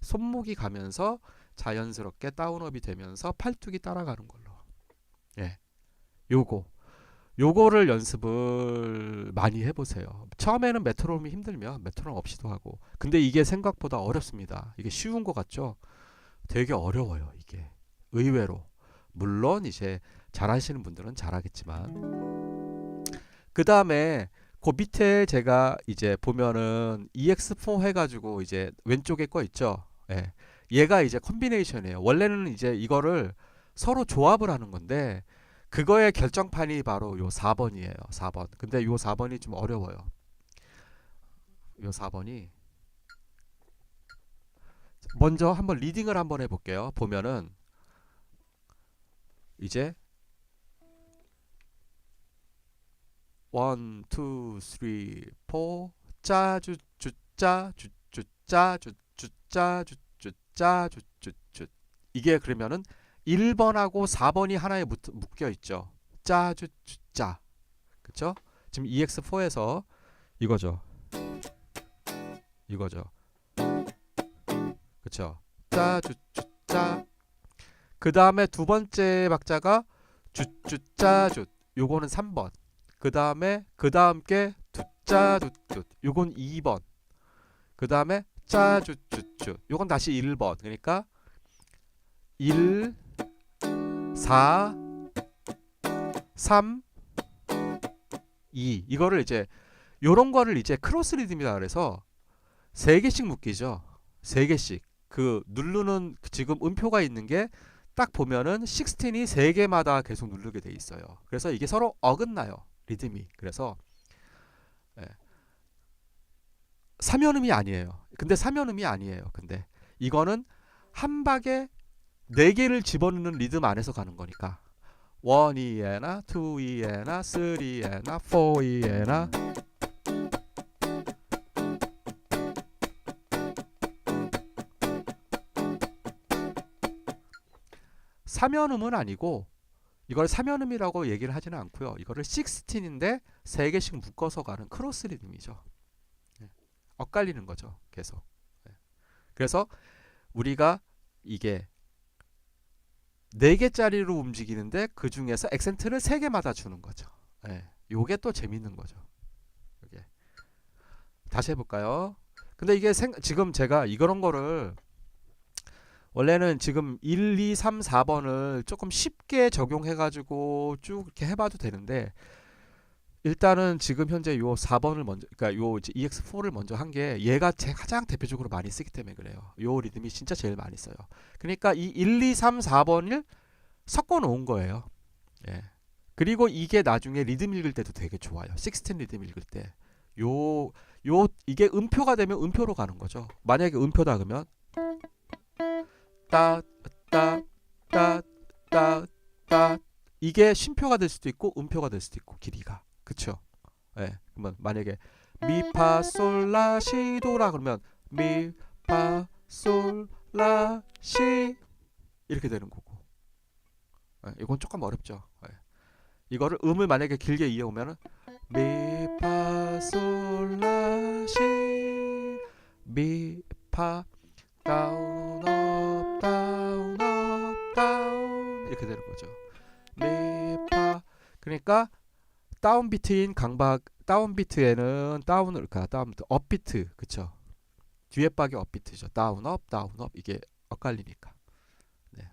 손목이 가면서 자연스럽게 다운업이 되면서 팔뚝이 따라가는 걸로. 예, 요거를 연습을 많이 해보세요. 처음에는 메트로놈이 힘들면 메트로놈 없이도 하고. 근데 이게 생각보다 어렵습니다. 이게 쉬운 것 같죠? 되게 어려워요. 이게 의외로. 물론 이제 잘하시는 분들은 잘하겠지만 그 다음에 그 밑에 제가 이제 보면은 EX4 해가지고 이제 왼쪽에 거 있죠. 예. 얘가 이제 컨비네이션이에요. 원래는 이제 이거를 서로 조합을 하는 건데 그거의 결정판이 바로 요 4번이에요. 4번. 근데 요 4번이 좀 어려워요. 요 4번이 먼저 한번 리딩을 한번 해볼게요. 보면은 이제 1, 2, 3, 4 짜주쭈 짜주쭈 짜주쭈 짜주쭈 짜주쭈쭈 이게 그러면은 1번하고 4번이 하나에 묶여 있죠. 짜주쭈 짜. 그쵸? 지금 EX4에서 이거죠. 이거죠. 그쵸? 짜주쭈 짜. 그 다음에 두 번째 박자가 쭈쭈 짜주. 요거는 3번. 그 다음에 그 다음 게 두짜두뚜. 요건 2번. 그 다음에 짜주쭈쭈. 요건 다시 1번. 그러니까 1, 4, 3, 2. 이거를 이제 요런 거를 이제 크로스 리듬이라 그래서 3개씩 묶이죠. 3개씩. 그 누르는 지금 음표가 있는 게 딱 보면은 16이 3개마다 계속 누르게 돼 있어요. 그래서 이게 서로 어긋나요. 리듬이. 그래서 예. 3연음이 아니에요. 근데 3연음이 아니에요. 근데 이거는 한 박에 4개를 집어넣는 리듬 안에서 가는 거니까 1이에나 2이에나 3이에나 4이에나 3연음은 아니고 이걸 3연음이라고 얘기를 하지는 않고요. 이거를 16인데 3개씩 묶어서 가는 크로스 리듬이죠. 엇갈리는 거죠. 계속. 예. 그래서 우리가 이게 4개짜리로 움직이는데 그 중에서 액센트를 3개마다 주는 거죠. 예. 요게 또 재밌는 거죠. 요게. 다시 해볼까요? 근데 이게 지금 제가 이런 거를 원래는 지금 1, 2, 3, 4번을 조금 쉽게 적용해가지고 쭉 이렇게 해봐도 되는데 일단은 지금 현재 요 4번을 먼저, 그러니까 요 이제 EX4를 먼저 한 게 얘가 제 가장 대표적으로 많이 쓰기 때문에 그래요. 요 리듬이 진짜 제일 많이 써요. 그러니까 이 1, 2, 3, 4번을 섞어 놓은 거예요. 예. 그리고 이게 나중에 리듬 읽을 때도 되게 좋아요. 16 리듬 읽을 때. 이게 음표가 되면 음표로 가는 거죠. 만약에 음표다 그러면 따, 따, 따, 따, 따. 이게 쉼표가 될 수도 있고 음표가 될 수도 있고 길이가. 그쵸? 예. 그러면 만약에 미파솔라시도라 그러면 미파솔라시 이렇게 되는 거고. 예. 이건 조금 어렵죠. 예. 이거를 음을 만약에 길게 이어오면은 미파솔라시 미파 다운 업 다운 업 다운 이렇게 되는 거죠. 미파 그러니까 다운 비트인 강박 다운 비트에는 다운을 그러니까 다운 비트 업 비트 그쵸 뒤에 박이 업 비트죠. 다운 업 이게 엇갈리니까. 네.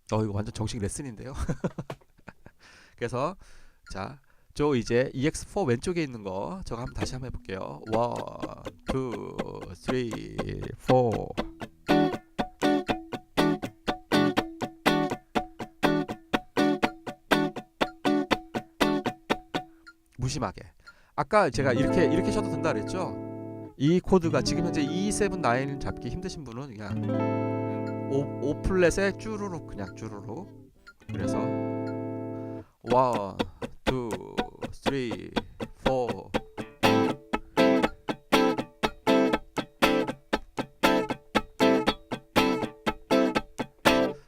이거 완전 정식 레슨인데요. 그래서 자, 저 이제 EX4 왼쪽에 있는 거 저거 다시 한번 해볼게요. 1, 2, 3, 4 무심하게. 아까 제가 이렇게 쳐도 된다 그랬죠? 이 코드가 지금 현재 E7, 9 잡기 힘드신 분은 그냥 5 플랫에 쭈루룩 그냥 쭈루룩. 그래서 1, 2, 3, 4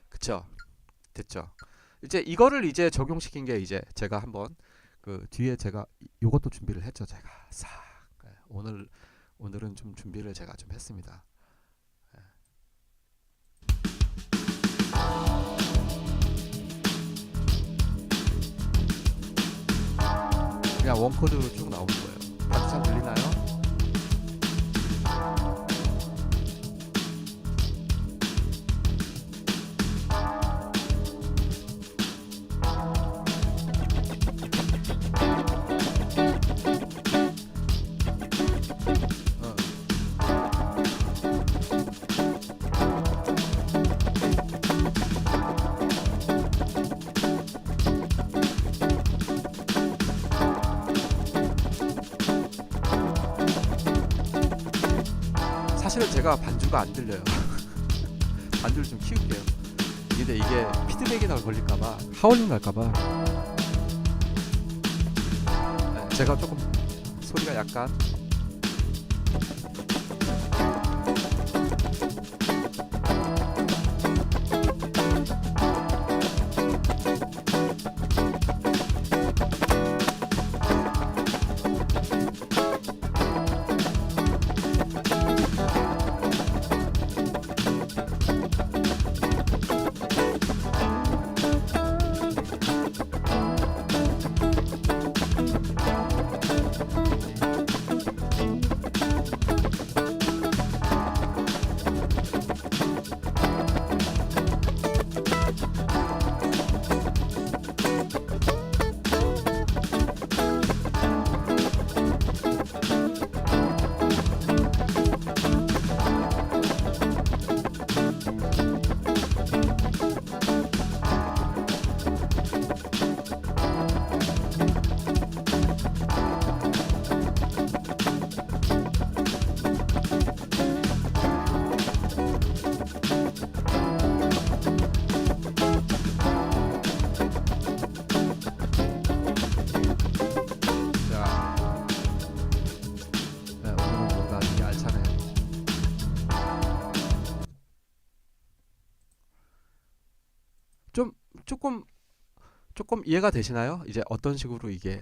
그쵸? 됐죠? 이제 이거를 이제 적용시킨 게 이제 제가 한번 그 뒤에 제가 요것도 준비를 했죠. 제가 싹 오늘은 좀 준비를 제가 좀 했습니다. 그냥 원코드로 쭉 나오는 거예요. 다들 잘 들리나요? 어. 사실은 제가 반주가 안 들려요. 반주를 좀 키울게요. 근데 이게 피드백이 걸릴까봐 하울링 날까봐 네, 제가 조금 소리가 약간 오늘은 뭔가 되게 알차네요. 좀 조금 이해가 되시나요? 이제 어떤 식으로 이게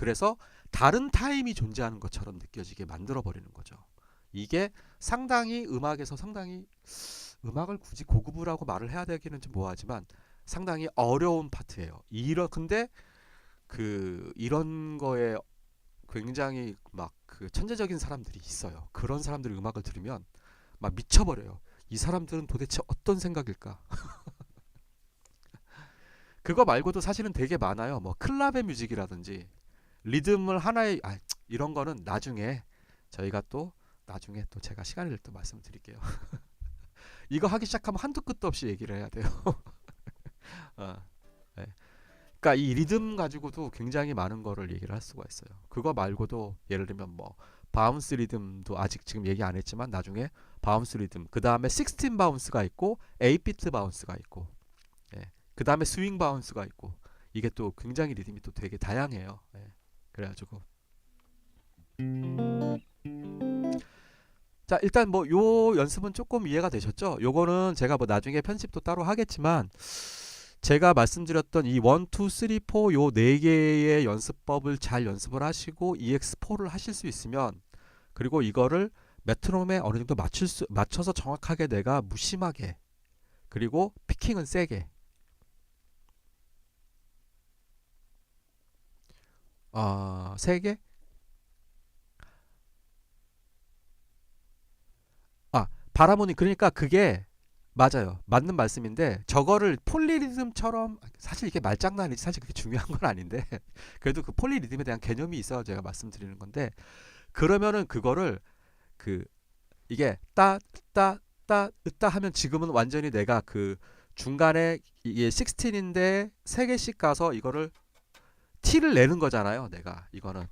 그래서 다른 타임이 존재하는 것처럼 느껴지게 만들어 버리는 거죠. 이게 상당히 음악에서 상당히 음악을 굳이 고급이라고 말을 해야 되기는 좀 뭐하지만 상당히 어려운 파트예요. 근데 이런 거에 굉장히 막 그 천재적인 사람들이 있어요. 그런 사람들이 음악을 들으면 막 미쳐버려요. 이 사람들은 도대체 어떤 생각일까? 그거 말고도 사실은 되게 많아요. 뭐 클럽의 뮤직이라든지 리듬을 하나의 이런 거는 나중에 저희가 또 나중에 또 제가 시간을 또 말씀드릴게요. 이거 하기 시작하면 한도 끝도 없이 얘기를 해야 돼요. 어, 네. 그러니까 이 리듬 가지고도 굉장히 많은 거를 얘기를 할 수가 있어요. 그거 말고도 예를 들면 뭐 바운스 리듬도 아직 지금 얘기 안 했지만 나중에 바운스 리듬, 그 다음에 16 바운스가 있고 8비트 바운스가 있고, 예. 그 다음에 스윙 바운스가 있고, 이게 또 굉장히 리듬이 또 되게 다양해요. 예. 그래가지고 자, 일단 뭐 요 연습은 조금 이해가 되셨죠? 요거는 제가 뭐 나중에 편집도 따로 하겠지만 제가 말씀드렸던 이 1, 2, 3, 4 요 네 개의 연습법을 잘 연습을 하시고 EX4를 하실 수 있으면, 그리고 이거를 메트로놈에 어느 정도 맞춰서 정확하게 내가 무심하게, 그리고 피킹은 세게, 세게? 바라보니, 그러니까 그게 맞아요. 맞는 말씀인데 저거를 폴리리듬처럼, 사실 이게 말장난이지 사실 그게 중요한 건 아닌데 그래도 그 폴리리듬에 대한 개념이 있어야 제가 말씀드리는 건데, 그러면은 그거를 그 이게 따 하면 지금은 완전히 내가 그 중간에 이게 16인데 3개씩 가서 이거를 T를 내는 거잖아요. 내가 이거는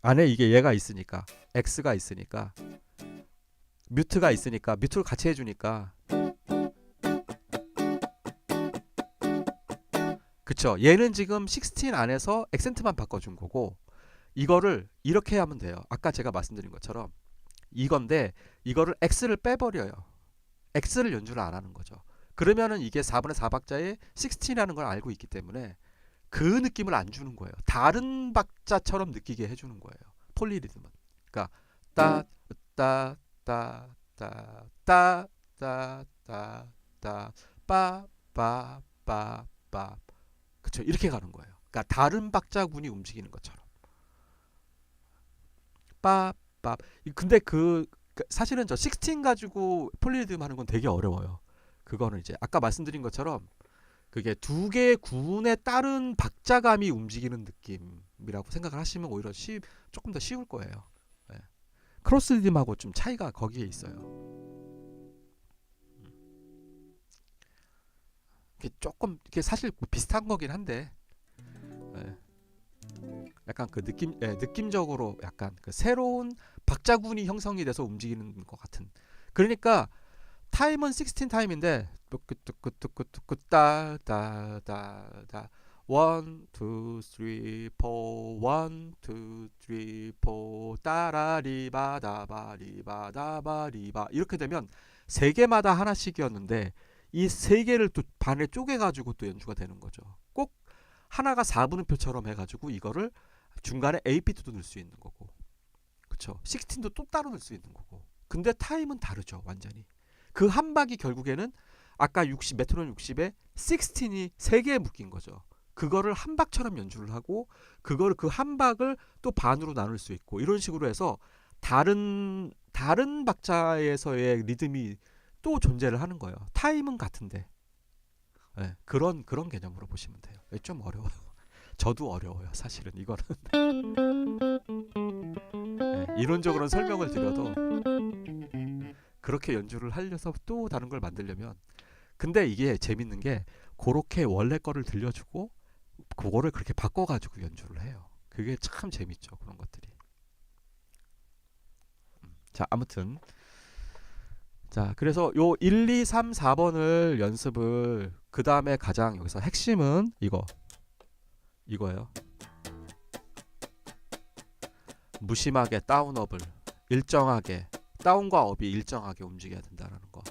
안에 이게 얘가 있으니까, X가 있으니까, 뮤트가 있으니까 뮤트를 같이 해주니까, 그쵸. 얘는 지금 16 안에서 액센트만 바꿔준 거고, 이거를 이렇게 하면 돼요. 아까 제가 말씀드린 것처럼 이건데 이거를 X를 빼버려요. X를 연주를 안 하는 거죠. 그러면은 이게 4분의 4박자에 16이라는 걸 알고 있기 때문에 그 느낌을 안 주는 거예요. 다른 박자처럼 느끼게 해주는 거예요. 폴리리듬은. 그러니까 따 따 따 따 따 따 따 따 빠 빠 빠 빠, 그쵸, 이렇게 가는 거예요. 그러니까 다른 박자군이 움직이는 것처럼 빠 빠. 근데 사실은 저 16 가지고 폴리리듬 하는 건 되게 어려워요. 그거는 이제 아까 말씀드린 것처럼 그게 두 개의 구분에 따른 박자감이 움직이는 느낌이라고 생각을 하시면 오히려 조금 더 쉬울 거예요. 네. 크로스 리듬하고 좀 차이가 거기에 있어요. 이게 사실 비슷한 거긴 한데, 네. 약간 그 느낌적으로 약간 그 새로운 박자군이 형성이 돼서 움직이는 것 같은. 그러니까 타임은 16 타임인데 뚜끄뚜끄뚜끄뚜끄 따따따따 1, 2, 3, 4 1, 2, 3, 4 따라리바다바리바다바리바, 이렇게 되면 세 개마다 하나씩이었는데 이 세 개를 또 반에 쪼개 가지고 또 연주가 되는 거죠. 꼭 하나가 4분음표처럼 해가지고 이거를 중간에 A비트도 넣을 수 있는 거고, 그쵸, 16도 또 따로 넣을 수 있는 거고. 근데 타임은 다르죠, 완전히. 그 한 박이 결국에는 아까 메트로놈 60에 16이 3개에 묶인 거죠. 그거를 한 박처럼 연주를 하고, 그거를 그 한 박을 또 반으로 나눌 수 있고, 이런 식으로 해서 다른 박자에서의 리듬이 또 존재를 하는 거예요. 타임은 같은데. 네, 그런 개념으로 보시면 돼요. 좀 어려워요. 저도 어려워요, 사실은 이거는. 네, 이론적으로는 설명을 드려도 그렇게 연주를 하려서 또 다른 걸 만들려면, 근데 이게 재밌는 게 그렇게 원래 거를 들려주고 그거를 그렇게 바꿔가지고 연주를 해요. 그게 참 재밌죠, 그런 것들이. 자, 아무튼 자, 그래서 요 1, 2, 3, 4번을 연습을, 그 다음에 가장 여기서 핵심은 이거예요. 무심하게 다운업을 일정하게, 다운과 업이 일정하게 움직여야 된다는 거.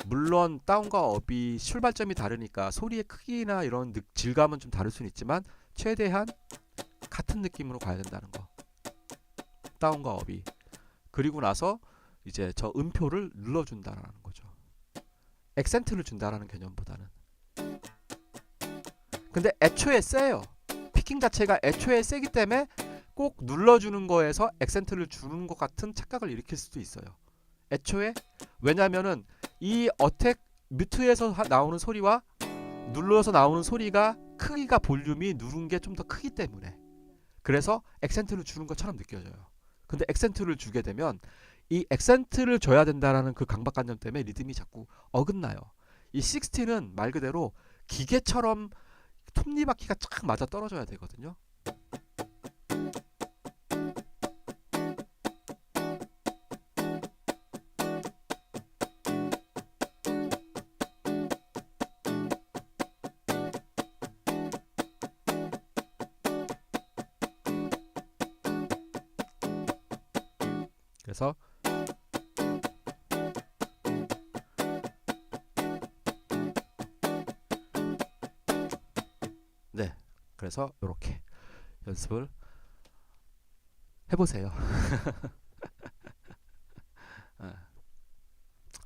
물론 다운과 업이 출발점이 다르니까 소리의 크기나 이런 질감은 좀 다를 수는 있지만 최대한 같은 느낌으로 가야 된다는 거. 다운과 업이. 그리고 나서 이제 저 음표를 눌러준다라는 거죠. 액센트를 준다라는 개념보다는. 근데 애초에 세요. 피킹 자체가 애초에 세기 때문에 꼭 눌러주는 거에서 액센트를 주는 것 같은 착각을 일으킬 수도 있어요. 애초에. 왜냐면은 이 어택 뮤트에서 나오는 소리와 눌러서 나오는 소리가 크기가 볼륨이 누른 게 좀 더 크기 때문에, 그래서 액센트를 주는 것처럼 느껴져요. 근데 액센트를 주게 되면 이 액센트를 줘야 된다라는 그 강박관념 때문에 리듬이 자꾸 어긋나요. 이 16는 말 그대로 기계처럼 톱니바퀴가 쫙 맞아 떨어져야 되거든요. 그래서 네, 그래서 이렇게 연습을 해보세요.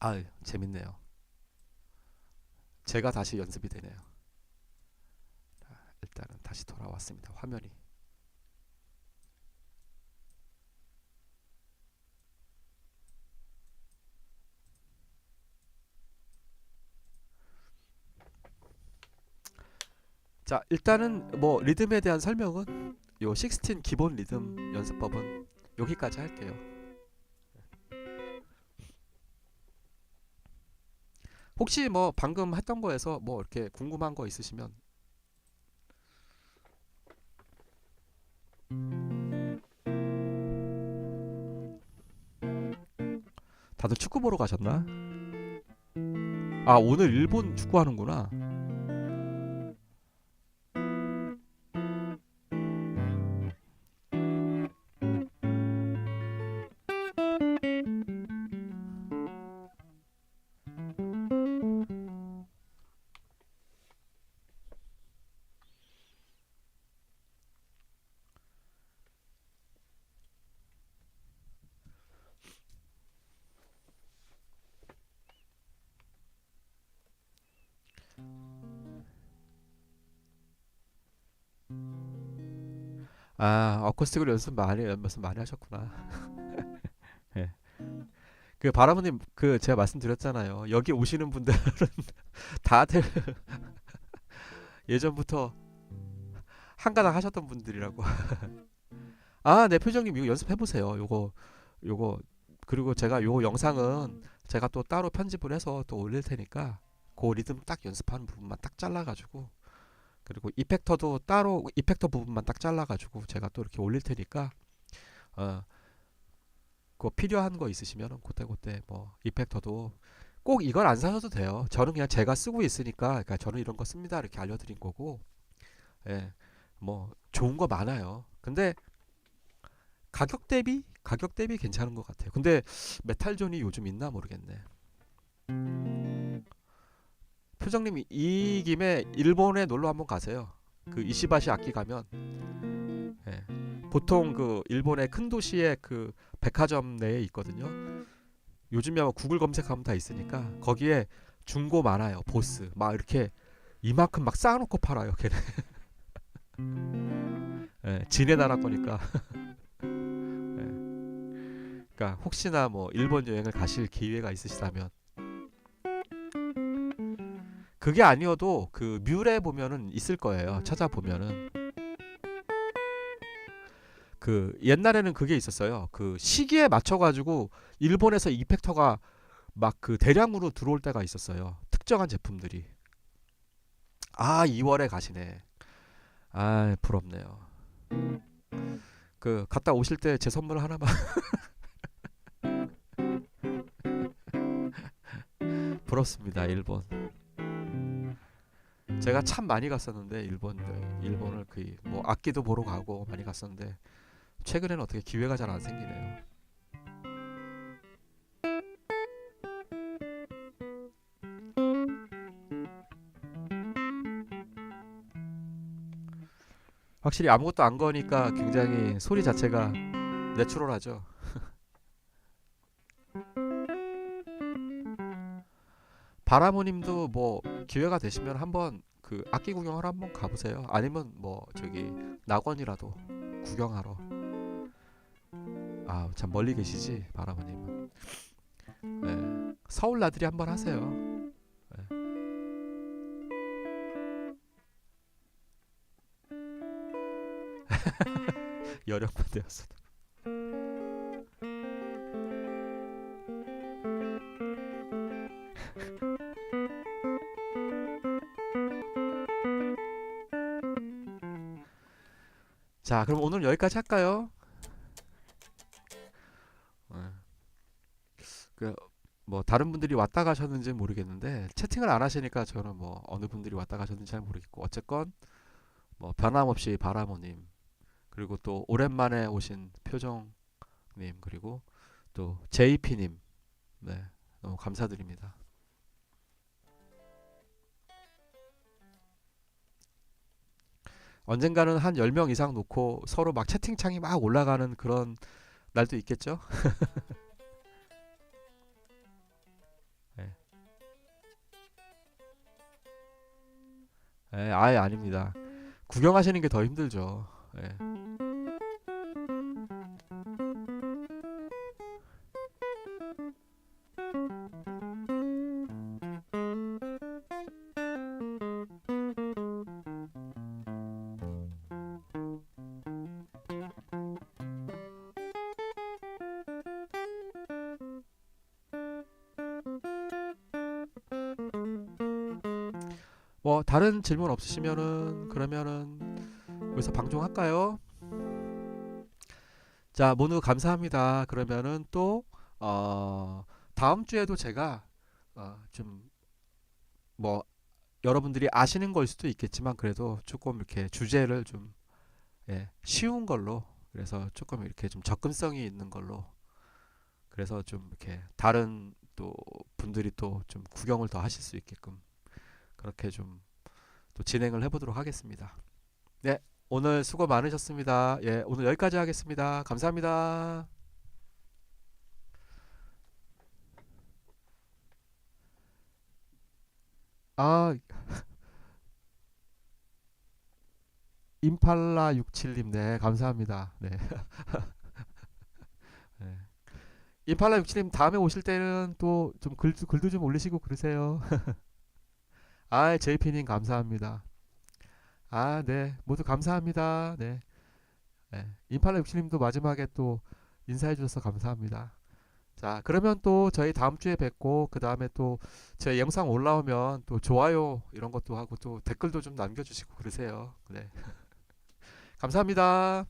아, 재밌네요. 제가 다시 연습이 되네요. 일단은 다시 돌아왔습니다. 화면이. 자, 일단은 뭐 리듬에 대한 설명은 요 16 기본 리듬 연습법은 여기까지 할게요. 혹시 뭐 방금 했던 거에서 뭐 이렇게 궁금한 거 있으시면. 다들 축구 보러 가셨나? 아, 오늘 일본 축구 하는구나. 아, 어쿠스틱으로 연습 많이 하셨구나. 예. 그 바라보님, 그 제가 말씀드렸잖아요. 여기 오시는 분들은 다들 예전부터 한가닥 하셨던 분들이라고. 아, 네, 표정님 이거 연습해 보세요. 요거 그리고 제가 요 영상은 제가 또 따로 편집을 해서 또 올릴 테니까 그 리듬 딱 연습하는 부분만 딱 잘라가지고, 그리고 이펙터도 따로 이펙터 부분만 딱 잘라가지고 제가 또 이렇게 올릴 테니까 어, 그거 필요한 거 있으시면 그때 뭐 이펙터도 꼭 이걸 안 사셔도 돼요. 저는 그냥 제가 쓰고 있으니까, 그러니까 저는 이런 거 씁니다 이렇게 알려드린 거고. 예, 뭐 좋은 거 많아요. 근데 가격 대비 괜찮은 것 같아요. 근데 메탈존이 요즘 있나 모르겠네. 표정님 이 김에 일본에 놀러 한번 가세요. 그 이시바시 악기 가면, 예, 보통 그 일본의 큰 도시의 그 백화점 내에 있거든요. 요즘에 아마 구글 검색하면 다 있으니까 거기에 중고 많아요. 보스 막 이렇게 이만큼 막 쌓아놓고 팔아요. 걔네. 예, 지네 나라 거니까. 예, 그러니까 혹시나 뭐 일본 여행을 가실 기회가 있으시다면, 그게 아니어도 그 뮤레 보면은 있을 거예요. 찾아보면은. 그 옛날에는 그게 있었어요. 그 시기에 맞춰 가지고 일본에서 이펙터가 막 그 대량으로 들어올 때가 있었어요. 특정한 제품들이. 아, 2월에 가시네. 아, 부럽네요. 그 갔다 오실 때 제 선물 하나만. 부럽습니다. 일본. 제가 참 많이 갔었는데 일본을 그 뭐 악기도 보러 가고 많이 갔었는데 최근에는 어떻게 기회가 잘 안 생기네요. 확실히 아무것도 안 거니까 굉장히 소리 자체가 내추럴하죠. 바라모님도 뭐 기회가 되시면 한번 그 악기 구경하러 한번 가보세요. 아니면 뭐 저기 낙원이라도 구경하러. 아, 참 멀리 계시지 바라모님은. 네. 서울 나들이 한번 하세요. 네. 여력만 되었어. 자, 그럼 오늘 여기까지 할까요? 네. 그 뭐 다른 분들이 왔다 가셨는지 모르겠는데 채팅을 안 하시니까 저는 뭐 어느 분들이 왔다 가셨는지 잘 모르겠고, 어쨌건 뭐 변함없이 바라모님, 그리고 또 오랜만에 오신 표정님, 그리고 또 JP님, 네, 너무 감사드립니다. 언젠가는 한 10명 이상 놓고 서로 막 채팅창이 막 올라가는 그런 날도 있겠죠? 네. 네, 아예 아닙니다. 구경하시는 게 더 힘들죠. 네. 뭐 다른 질문 없으시면은 그러면은 여기서 방종할까요? 자, 모두 감사합니다. 그러면은 또 다음 주에도 제가 좀 뭐 여러분들이 아시는 걸 수도 있겠지만 그래도 조금 이렇게 주제를 좀, 예, 쉬운 걸로, 그래서 조금 이렇게 좀 접근성이 있는 걸로, 그래서 좀 이렇게 다른 또 분들이 또 좀 구경을 더 하실 수 있게끔 그렇게 좀 또 진행을 해보도록 하겠습니다. 네, 오늘 수고 많으셨습니다. 예, 오늘 여기까지 하겠습니다. 감사합니다. 아, 임팔라 67님, 네, 감사합니다. 네. 네. 임팔라 67님 다음에 오실 때는 또 좀 글도 좀 올리시고 그러세요. 아, JP님 감사합니다. 아, 네, 모두 감사합니다. 네. 네. 임팔라 67님도 마지막에 또 인사해 주셔서 감사합니다. 자, 그러면 또 저희 다음 주에 뵙고, 그 다음에 또 제 영상 올라오면 또 좋아요 이런 것도 하고 또 댓글도 좀 남겨주시고 그러세요. 네. 감사합니다.